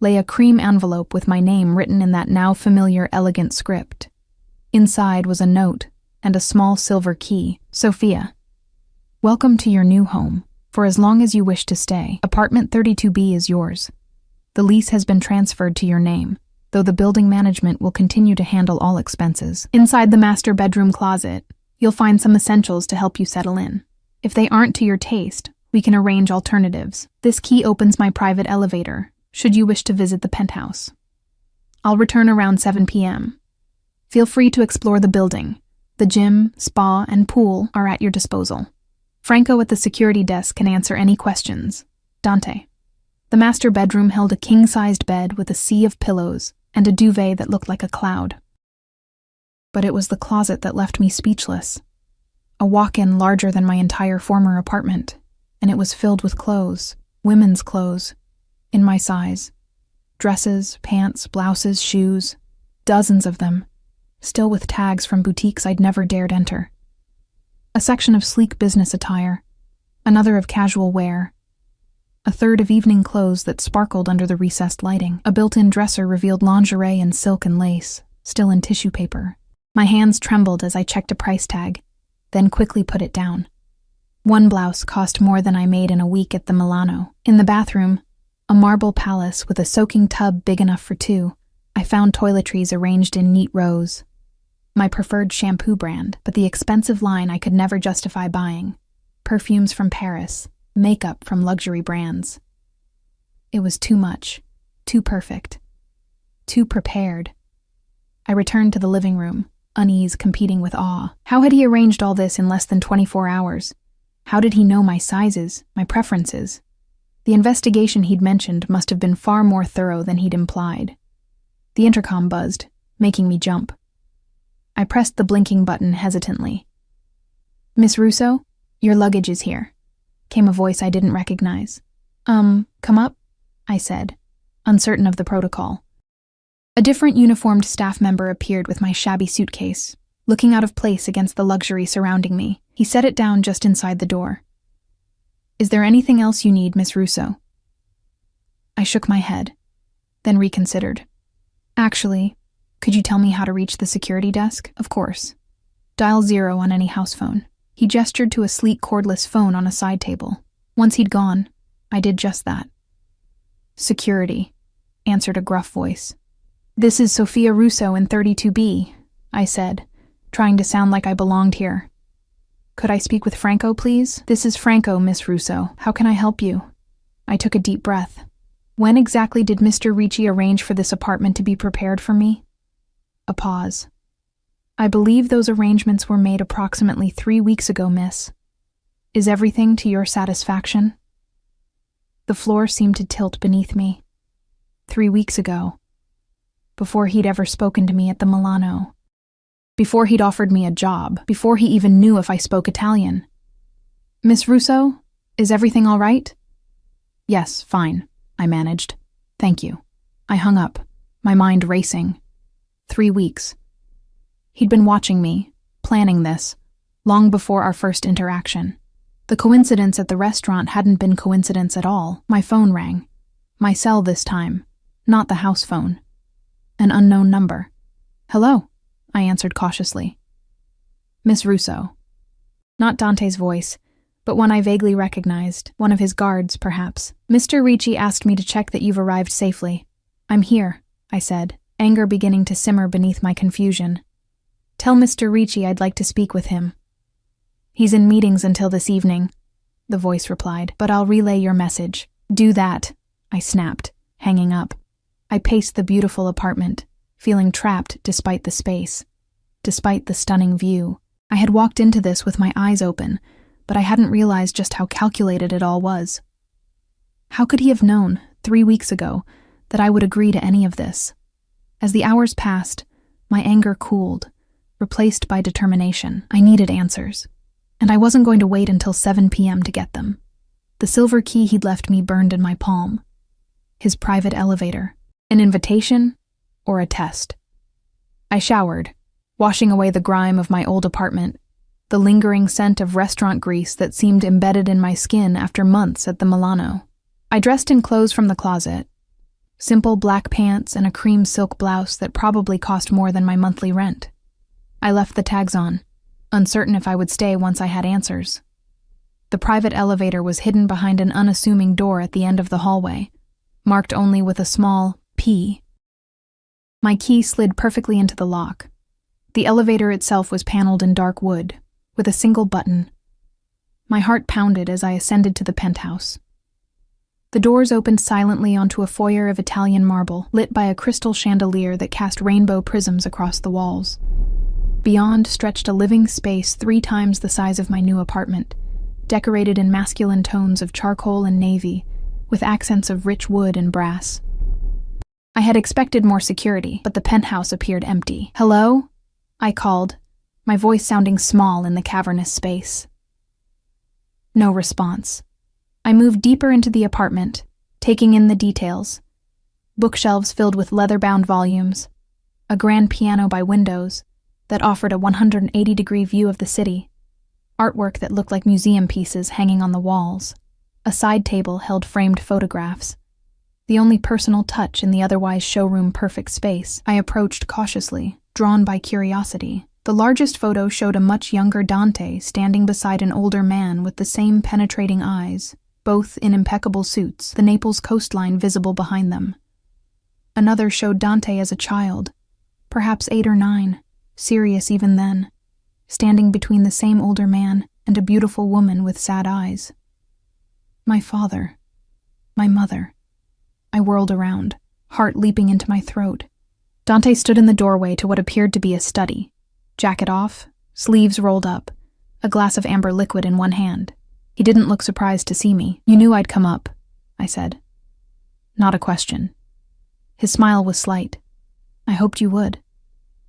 lay a cream envelope with my name written in that now familiar elegant script. Inside was a note and a small silver key. "Sophia, welcome to your new home. For as long as you wish to stay, apartment 32B is yours. The lease has been transferred to your name, though the building management will continue to handle all expenses. Inside the master bedroom closet, you'll find some essentials to help you settle in. If they aren't to your taste, we can arrange alternatives. This key opens my private elevator, should you wish to visit the penthouse. I'll return around 7 p.m. Feel free to explore the building, The gym, spa, and pool are at your disposal. Franco at the security desk can answer any questions. Dante. The master bedroom held a king-sized bed with a sea of pillows and a duvet that looked like a cloud. But it was the closet that left me speechless. A walk-in larger than my entire former apartment, and it was filled with clothes, women's clothes, in my size. Dresses, pants, blouses, shoes, dozens of them, still with tags from boutiques I'd never dared enter. A section of sleek business attire, another of casual wear, a third of evening clothes that sparkled under the recessed lighting. A built-in dresser revealed lingerie in silk and lace, still in tissue paper. My hands trembled as I checked a price tag, then quickly put it down. One blouse cost more than I made in a week at the Milano. In the bathroom, a marble palace with a soaking tub big enough for two, I found toiletries arranged in neat rows. My preferred shampoo brand, but the expensive line I could never justify buying. Perfumes from Paris, makeup from luxury brands. It was too much, too perfect, too prepared. I returned to the living room, unease competing with awe. How had he arranged all this in less than 24 hours? How did he know my sizes, my preferences? The investigation he'd mentioned must have been far more thorough than he'd implied. The intercom buzzed, making me jump. I pressed the blinking button hesitantly. "Miss Russo, your luggage is here," came a voice I didn't recognize. Come up," I said, uncertain of the protocol. A different uniformed staff member appeared with my shabby suitcase, looking out of place against the luxury surrounding me. He set it down just inside the door. "Is there anything else you need, Miss Russo?" I shook my head, then reconsidered. "Actually, could you tell me how to reach the security desk?" "Of course. Dial 0 on any house phone." He gestured to a sleek cordless phone on a side table. Once he'd gone, I did just that. "Security," answered a gruff voice. "This is Sophia Russo in 32B, I said, trying to sound like I belonged here. "Could I speak with Franco, please?" "This is Franco, Miss Russo. How can I help you?" I took a deep breath. When exactly did Mr. Ricci arrange for this apartment to be prepared for me? A pause. "I believe those arrangements were made approximately 3 weeks ago, miss. Is everything to your satisfaction?" The floor seemed to tilt beneath me. 3 weeks ago. Before he'd ever spoken to me at the Milano. Before he'd offered me a job. Before he even knew if I spoke Italian. "Miss Russo, is everything all right?" "Yes, fine," I managed. "Thank you." I hung up, my mind racing. 3 weeks. He'd been watching me, planning this, long before our first interaction. The coincidence at the restaurant hadn't been coincidence at all. My phone rang. My cell this time, not the house phone. An unknown number. "Hello," I answered cautiously. "Miss Russo." Not Dante's voice, but one I vaguely recognized, one of his guards, perhaps. "Mr. Ricci asked me to check that you've arrived safely." "I'm here," I said, anger beginning to simmer beneath my confusion. "Tell Mr. Ricci I'd like to speak with him." "He's in meetings until this evening," the voice replied, "but I'll relay your message." "Do that," I snapped, hanging up. I paced the beautiful apartment, feeling trapped despite the space, despite the stunning view. I had walked into this with my eyes open, but I hadn't realized just how calculated it all was. How could he have known, 3 weeks ago, that I would agree to any of this? As the hours passed, my anger cooled, replaced by determination. I needed answers, and I wasn't going to wait until 7 p.m. to get them. The silver key he'd left me burned in my palm. His private elevator. An invitation or a test? I showered, washing away the grime of my old apartment, the lingering scent of restaurant grease that seemed embedded in my skin after months at the Milano. I dressed in clothes from the closet, simple black pants and a cream silk blouse that probably cost more than my monthly rent. I left the tags on, uncertain if I would stay once I had answers. The private elevator was hidden behind an unassuming door at the end of the hallway, marked only with a small P. My key slid perfectly into the lock. The elevator itself was paneled in dark wood, with a single button. My heart pounded as I ascended to the penthouse. The doors opened silently onto a foyer of Italian marble, lit by a crystal chandelier that cast rainbow prisms across the walls. Beyond stretched a living space 3 times the size of my new apartment, decorated in masculine tones of charcoal and navy, with accents of rich wood and brass. I had expected more security, but the penthouse appeared empty. "Hello?" I called, my voice sounding small in the cavernous space. No response. I moved deeper into the apartment, taking in the details. Bookshelves filled with leather-bound volumes, a grand piano by windows that offered a 180-degree view of the city, artwork that looked like museum pieces hanging on the walls. A side table held framed photographs, the only personal touch in the otherwise showroom-perfect space. I approached cautiously, drawn by curiosity. The largest photo showed a much younger Dante standing beside an older man with the same penetrating eyes, both in impeccable suits, the Naples coastline visible behind them. Another showed Dante as a child, perhaps 8 or 9, serious even then, standing between the same older man and a beautiful woman with sad eyes. My father. My mother. I whirled around, heart leaping into my throat. Dante stood in the doorway to what appeared to be a study, jacket off, sleeves rolled up, a glass of amber liquid in one hand. He didn't look surprised to see me. "You knew I'd come up," I said. Not a question. His smile was slight. "I hoped you would.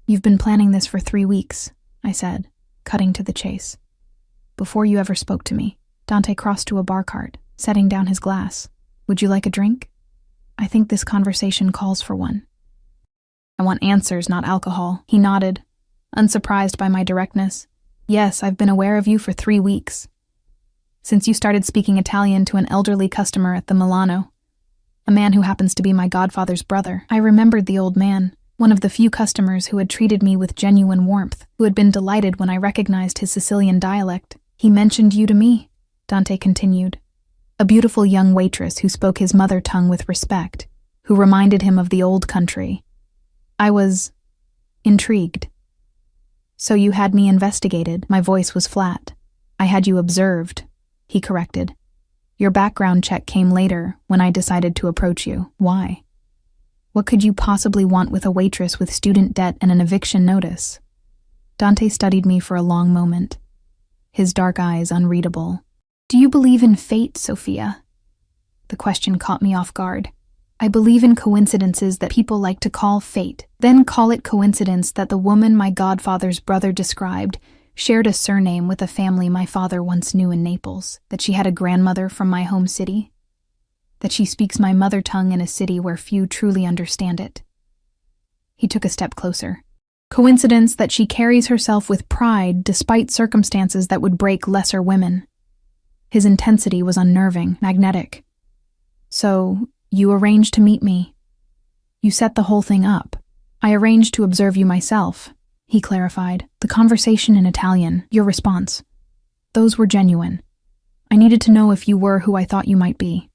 You've been planning this for 3 weeks, I said, cutting to the chase. "Before you ever spoke to me." Dante crossed to a bar cart, setting down his glass. "Would you like a drink? I think this conversation calls for one." "I want answers, not alcohol." He nodded, unsurprised by my directness. "Yes, I've been aware of you for 3 weeks. Since you started speaking Italian to an elderly customer at the Milano, a man who happens to be my godfather's brother." I remembered the old man, one of the few customers who had treated me with genuine warmth, who had been delighted when I recognized his Sicilian dialect. "He mentioned you to me," Dante continued. "A beautiful young waitress who spoke his mother tongue with respect, who reminded him of the old country." I was intrigued. "So you had me investigated." My voice was flat. "I had you observed," he corrected. "Your background check came later, when I decided to approach you." "Why? What could you possibly want with a waitress with student debt and an eviction notice?" Dante studied me for a long moment, his dark eyes unreadable. "Do you believe in fate, Sophia?" The question caught me off guard. "I believe in coincidences that people like to call fate, then call it coincidence that the woman my godfather's brother described shared a surname with a family my father once knew in Naples, that she had a grandmother from my home city, that she speaks my mother tongue in a city where few truly understand it." He took a step closer. "Coincidence that she carries herself with pride despite circumstances that would break lesser women." His intensity was unnerving, magnetic. "So, you arranged to meet me. You set the whole thing up." "I arranged to observe you myself," he clarified. "The conversation in Italian, your response, those were genuine. I needed to know if you were who I thought you might be."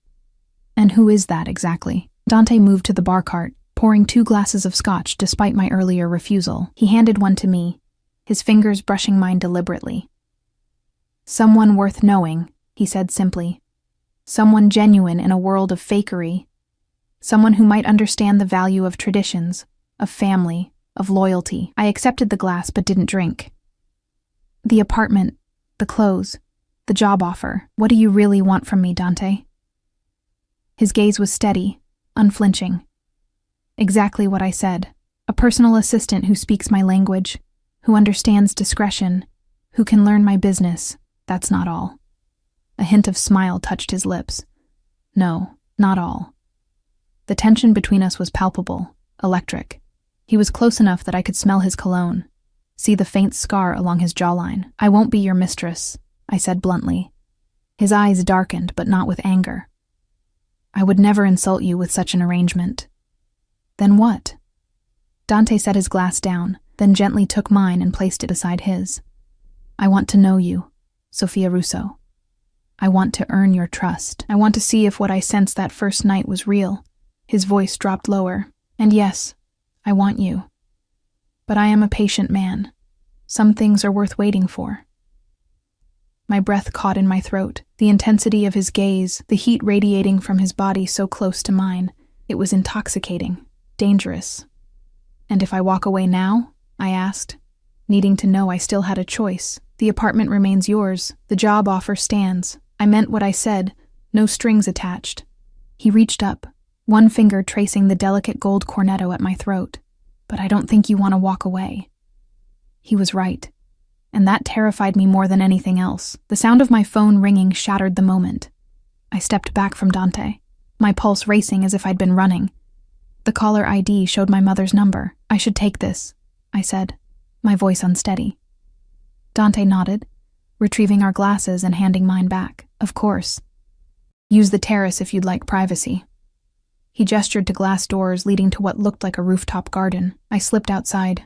"And who is that exactly?" Dante moved to the bar cart, pouring 2 glasses of scotch despite my earlier refusal. He handed one to me, his fingers brushing mine deliberately. "Someone worth knowing," he said simply. "Someone genuine in a world of fakery. Someone who might understand the value of traditions, of family, of loyalty." I accepted the glass but didn't drink. "The apartment, the clothes, the job offer. What do you really want from me, Dante?" His gaze was steady, unflinching. "Exactly what I said. A personal assistant who speaks my language, who understands discretion, who can learn my business. That's not all." A hint of smile touched his lips. "No, not all." The tension between us was palpable, electric. He was close enough that I could smell his cologne, see the faint scar along his jawline. "I won't be your mistress," I said bluntly. His eyes darkened, but not with anger. "I would never insult you with such an arrangement." "Then what?" Dante set his glass down, then gently took mine and placed it beside his. "I want to know you, Sophia Russo. I want to earn your trust. I want to see if what I sensed that first night was real." His voice dropped lower. "And yes, I want you. But I am a patient man. Some things are worth waiting for." My breath caught in my throat, the intensity of his gaze, the heat radiating from his body so close to mine. It was intoxicating, dangerous. "And if I walk away now?" I asked. needing to know I still had a choice. The apartment remains yours. The job offer stands. I meant what I said. No strings attached. He reached up, one finger tracing the delicate gold cornetto at my throat. But I don't think you want to walk away. He was right. And that terrified me more than anything else. The sound of my phone ringing shattered the moment. I stepped back from Dante, my pulse racing as if I'd been running. The caller ID showed my mother's number. I should take this, I said, my voice unsteady. Dante nodded, retrieving our glasses and handing mine back. Of course. Use the terrace if you'd like privacy. He gestured to glass doors leading to what looked like a rooftop garden. I slipped outside,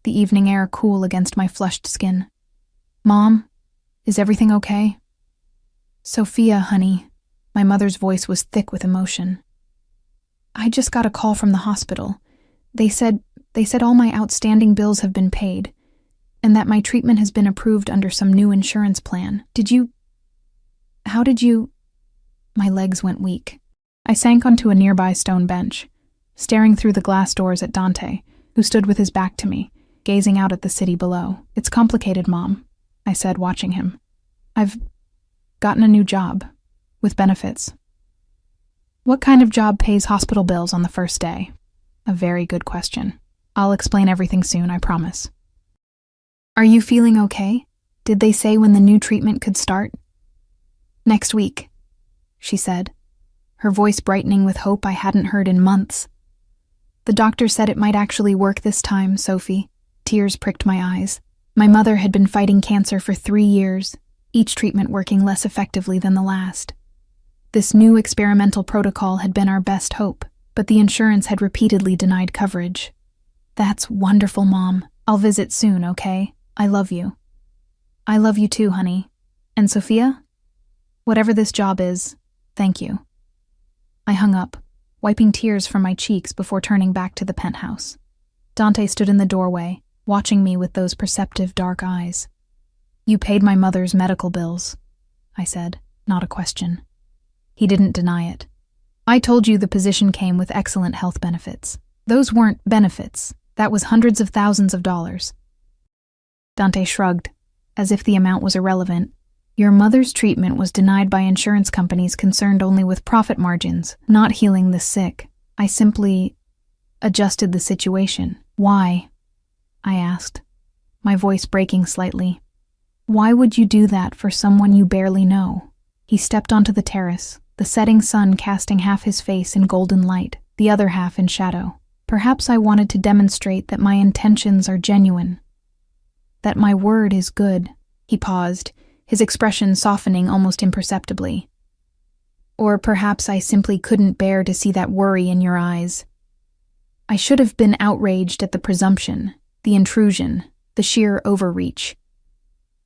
the evening air cool against my flushed skin. Mom, is everything okay? Sophia, honey. My mother's voice was thick with emotion. I just got a call from the hospital. They said all my outstanding bills have been paid, and that my treatment has been approved under some new insurance plan. How did you? My legs went weak. I sank onto a nearby stone bench, staring through the glass doors at Dante, who stood with his back to me, gazing out at the city below. It's complicated, Mom, I said, watching him. I've gotten a new job, with benefits. What kind of job pays hospital bills on the first day? A very good question. I'll explain everything soon, I promise. Are you feeling okay? Did they say when the new treatment could start? Next week, she said, her voice brightening with hope I hadn't heard in months. The doctor said it might actually work this time, Sophie. Tears pricked my eyes. My mother had been fighting cancer for 3 years, each treatment working less effectively than the last. This new experimental protocol had been our best hope, but the insurance had repeatedly denied coverage. That's wonderful, Mom. I'll visit soon, okay? I love you. I love you too, honey. And Sophia? Whatever this job is, thank you. I hung up, wiping tears from my cheeks before turning back to the penthouse. Dante stood in the doorway, watching me with those perceptive dark eyes. You paid my mother's medical bills, I said, not a question. He didn't deny it. I told you the position came with excellent health benefits. Those weren't benefits. That was hundreds of thousands of dollars. Dante shrugged, as if the amount was irrelevant. Your mother's treatment was denied by insurance companies concerned only with profit margins, not healing the sick. I simply adjusted the situation. Why? I asked, my voice breaking slightly. Why would you do that for someone you barely know? He stepped onto the terrace, the setting sun casting half his face in golden light, the other half in shadow. Perhaps I wanted to demonstrate that my intentions are genuine, that my word is good. He paused, his expression softening almost imperceptibly. Or perhaps I simply couldn't bear to see that worry in your eyes. I should have been outraged at the presumption, the intrusion, the sheer overreach.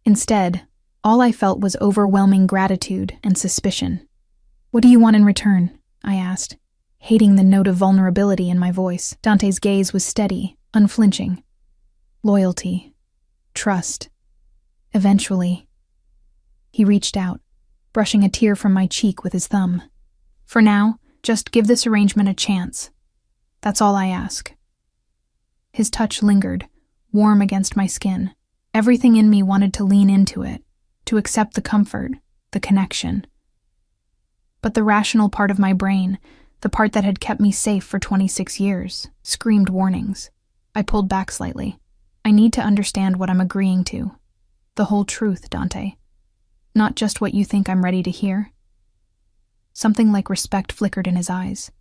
Instead, all I felt was overwhelming gratitude and suspicion. What do you want in return? I asked, hating the note of vulnerability in my voice. Dante's gaze was steady, unflinching. Loyalty. Trust. Eventually. He reached out, brushing a tear from my cheek with his thumb. For now, just give this arrangement a chance. That's all I ask. His touch lingered, warm against my skin. Everything in me wanted to lean into it, to accept the comfort, the connection. But the rational part of my brain, the part that had kept me safe for 26 years, screamed warnings. I pulled back slightly. I need to understand what I'm agreeing to. The whole truth, Dante. Not just what you think I'm ready to hear. Something like respect flickered in his eyes.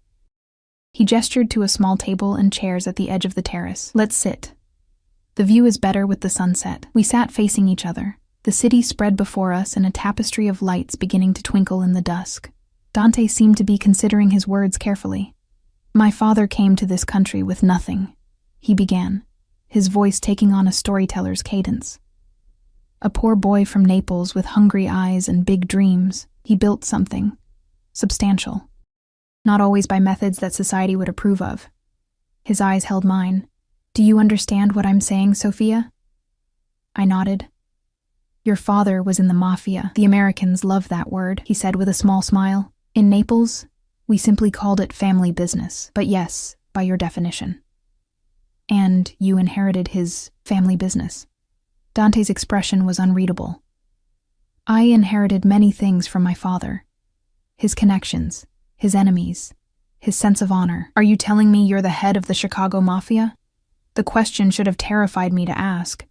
He gestured to a small table and chairs at the edge of the terrace. Let's sit. The view is better with the sunset. We sat facing each other, the city spread before us in a tapestry of lights beginning to twinkle in the dusk. Dante seemed to be considering his words carefully. My father came to this country with nothing, he began, his voice taking on a storyteller's cadence. A poor boy from Naples with hungry eyes and big dreams, he built something. Substantial. Not always by methods that society would approve of. His eyes held mine. Do you understand what I'm saying, Sophia? I nodded. Your father was in the Mafia. The Americans love that word, he said with a small smile. In Naples, we simply called it family business. But yes, by your definition. And you inherited his family business. Dante's expression was unreadable. I inherited many things from my father. His connections, his enemies, his sense of honor. Are you telling me you're the head of the Chicago Mafia? The question should have terrified me to ask.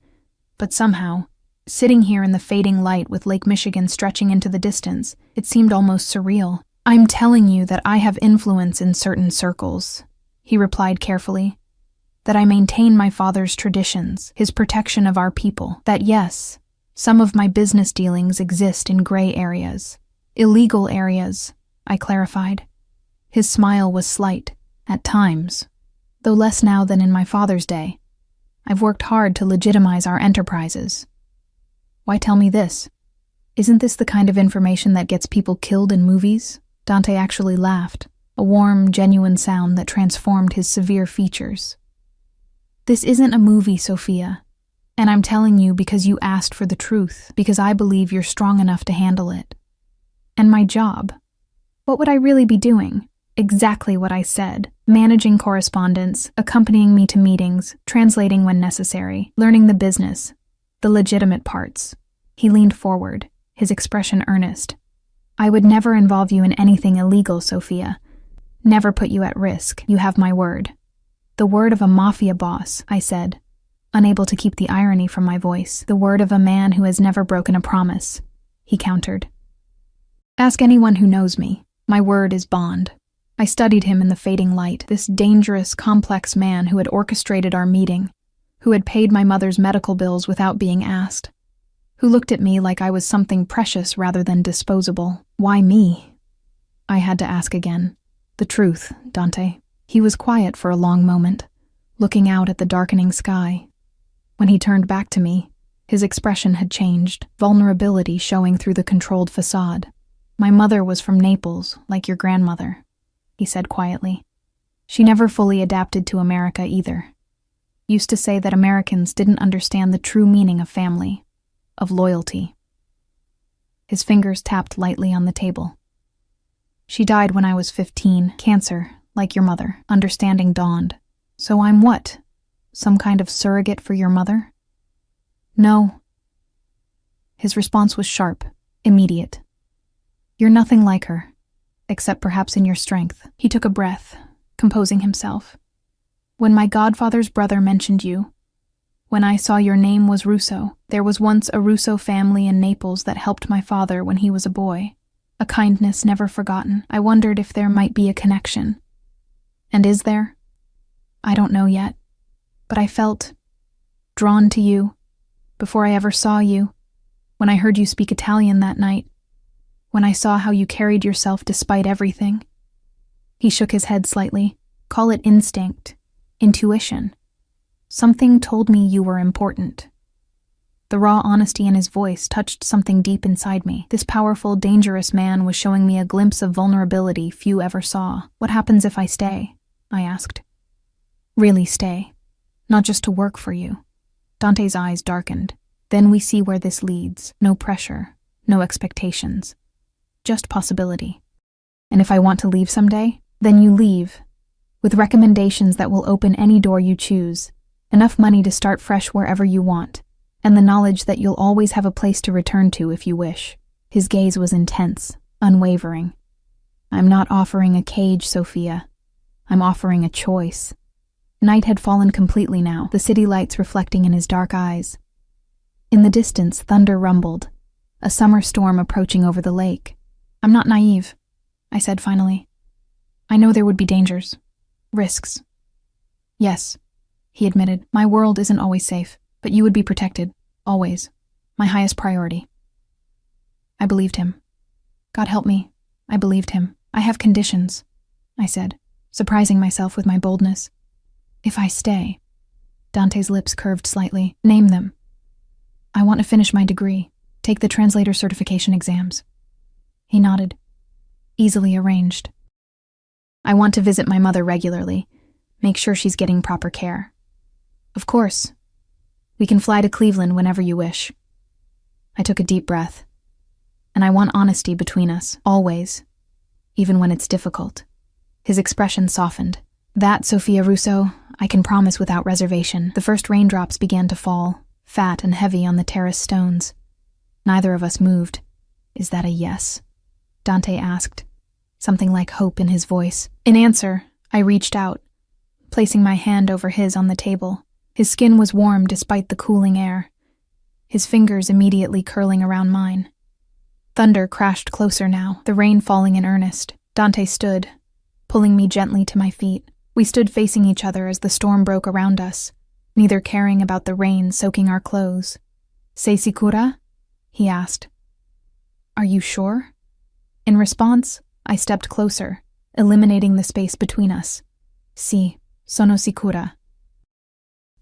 But somehow, sitting here in the fading light with Lake Michigan stretching into the distance, it seemed almost surreal. I'm telling you that I have influence in certain circles, he replied carefully. That I maintain my father's traditions, his protection of our people. That yes, some of my business dealings exist in gray areas. Illegal areas, I clarified. His smile was slight, at times, though less now than in my father's day. I've worked hard to legitimize our enterprises. Why tell me this? Isn't this the kind of information that gets people killed in movies? Dante actually laughed, a warm, genuine sound that transformed his severe features. This isn't a movie, Sophia, and I'm telling you because you asked for the truth, because I believe you're strong enough to handle it. And my job? What would I really be doing? Exactly what I said. Managing correspondence, accompanying me to meetings, translating when necessary, learning the business, the legitimate parts. He leaned forward, his expression earnest. I would never involve you in anything illegal, Sophia. Never put you at risk. You have my word. The word of a mafia boss, I said, unable to keep the irony from my voice. The word of a man who has never broken a promise, he countered. Ask anyone who knows me. My word is bond. I studied him in the fading light, this dangerous, complex man who had orchestrated our meeting, who had paid my mother's medical bills without being asked, who looked at me like I was something precious rather than disposable. Why me? I had to ask again. The truth, Dante. He was quiet for a long moment, looking out at the darkening sky. When he turned back to me, his expression had changed, vulnerability showing through the controlled facade. My mother was from Naples, like your grandmother, he said quietly. She never fully adapted to America either. Used to say that Americans didn't understand the true meaning of family, of loyalty. His fingers tapped lightly on the table. She died when I was 15, cancer, like your mother. Understanding dawned. So I'm what? Some kind of surrogate for your mother? No. His response was sharp, immediate. You're nothing like her, except perhaps in your strength. He took a breath, composing himself. When my godfather's brother mentioned you, when I saw your name was Russo, there was once a Russo family in Naples that helped my father when he was a boy. A kindness never forgotten. I wondered if there might be a connection. And is there? I don't know yet, but I felt drawn to you before I ever saw you, when I heard you speak Italian that night, when I saw how you carried yourself despite everything. He shook his head slightly. Call it instinct, intuition. Something told me you were important. The raw honesty in his voice touched something deep inside me. This powerful, dangerous man was showing me a glimpse of vulnerability few ever saw. What happens if I stay? I asked. Really stay. Not just to work for you. Dante's eyes darkened. Then we see where this leads. No pressure, no expectations. Just possibility. And if I want to leave someday, then you leave. With recommendations that will open any door you choose. Enough money to start fresh wherever you want. And the knowledge that you'll always have a place to return to if you wish. His gaze was intense, unwavering. I'm not offering a cage, Sophia. I'm offering a choice. Night had fallen completely now, the city lights reflecting in his dark eyes. In the distance, thunder rumbled, a summer storm approaching over the lake. I'm not naive, I said finally. I know there would be dangers, risks. Yes, he admitted, my world isn't always safe, but you would be protected, always. My highest priority. I believed him. God help me, I believed him. I have conditions, I said, surprising myself with my boldness. If I stay, Dante's lips curved slightly. Name them. I want to finish my degree, take the translator certification exams. He nodded. Easily arranged. I want to visit my mother regularly, make sure she's getting proper care. Of course. We can fly to Cleveland whenever you wish. I took a deep breath. And I want honesty between us, always, even when it's difficult. His expression softened. That, Sophia Russo, I can promise without reservation. The first raindrops began to fall, fat and heavy on the terrace stones. Neither of us moved. "Is that a yes?" Dante asked, something like hope in his voice. In answer, I reached out, placing my hand over his on the table. His skin was warm despite the cooling air, his fingers immediately curling around mine. Thunder crashed closer now, the rain falling in earnest. Dante stood, pulling me gently to my feet. We stood facing each other as the storm broke around us, neither caring about the rain soaking our clothes. "Sei sicura?" he asked. "Are you sure?" In response, I stepped closer, eliminating the space between us. "Sì, sono sicura."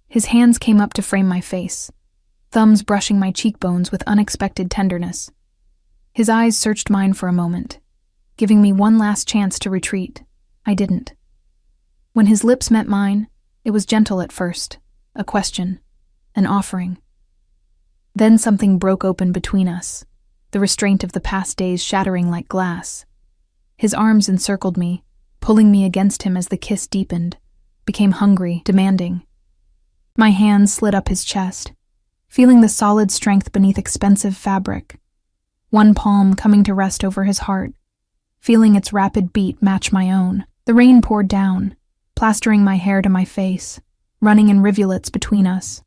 His hands came up to frame my face, thumbs brushing my cheekbones with unexpected tenderness. His eyes searched mine for a moment, giving me one last chance to retreat. I didn't. When his lips met mine, it was gentle at first, a question, an offering. Then something broke open between us, the restraint of the past days shattering like glass. His arms encircled me, pulling me against him as the kiss deepened, became hungry, demanding. My hands slid up his chest, feeling the solid strength beneath expensive fabric. One palm coming to rest over his heart, feeling its rapid beat match my own. The rain poured down, plastering my hair to my face, running in rivulets between us.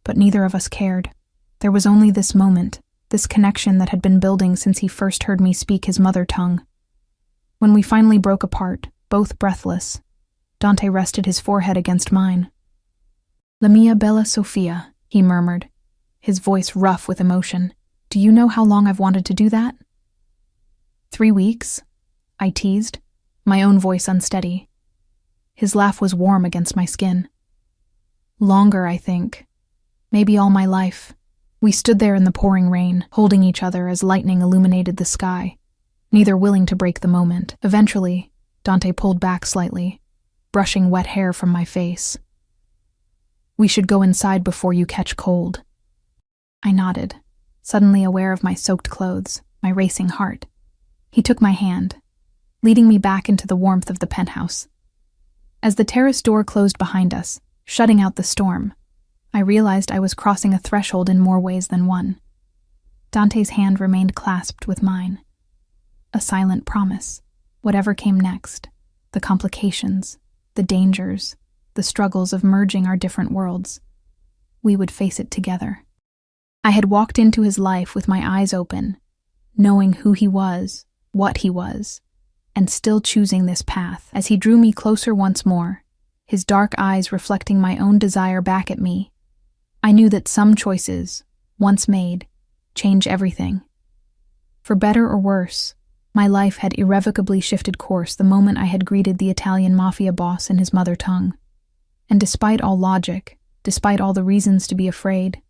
But neither of us cared. There was only this moment, this connection that had been building since he first heard me speak his mother tongue. When we finally broke apart, both breathless, Dante rested his forehead against mine. "La mia bella Sofia," he murmured, his voice rough with emotion. "Do you know how long I've wanted to do that?" 3 weeks, I teased, my own voice unsteady. His laugh was warm against my skin. "Longer, I think. Maybe all my life." We stood there in the pouring rain, holding each other as lightning illuminated the sky, neither willing to break the moment. Eventually, Dante pulled back slightly, brushing wet hair from my face. "We should go inside before you catch cold." I nodded, suddenly aware of my soaked clothes, my racing heart. He took my hand, leading me back into the warmth of the penthouse. As the terrace door closed behind us, shutting out the storm, I realized I was crossing a threshold in more ways than one. Dante's hand remained clasped with mine. A silent promise. Whatever came next, the complications, the dangers, the struggles of merging our different worlds, we would face it together. I had walked into his life with my eyes open, knowing who he was, what he was, and still choosing this path. As he drew me closer once more, his dark eyes reflecting my own desire back at me, I knew that some choices, once made, change everything. For better or worse, my life had irrevocably shifted course the moment I had greeted the Italian Mafia boss in his mother tongue. And despite all logic, despite all the reasons to be afraid,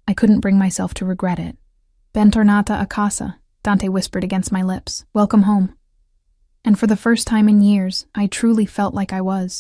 I couldn't bring myself to regret it. "Bentornata a casa," Dante whispered against my lips. "Welcome home." And for the first time in years, I truly felt like I was.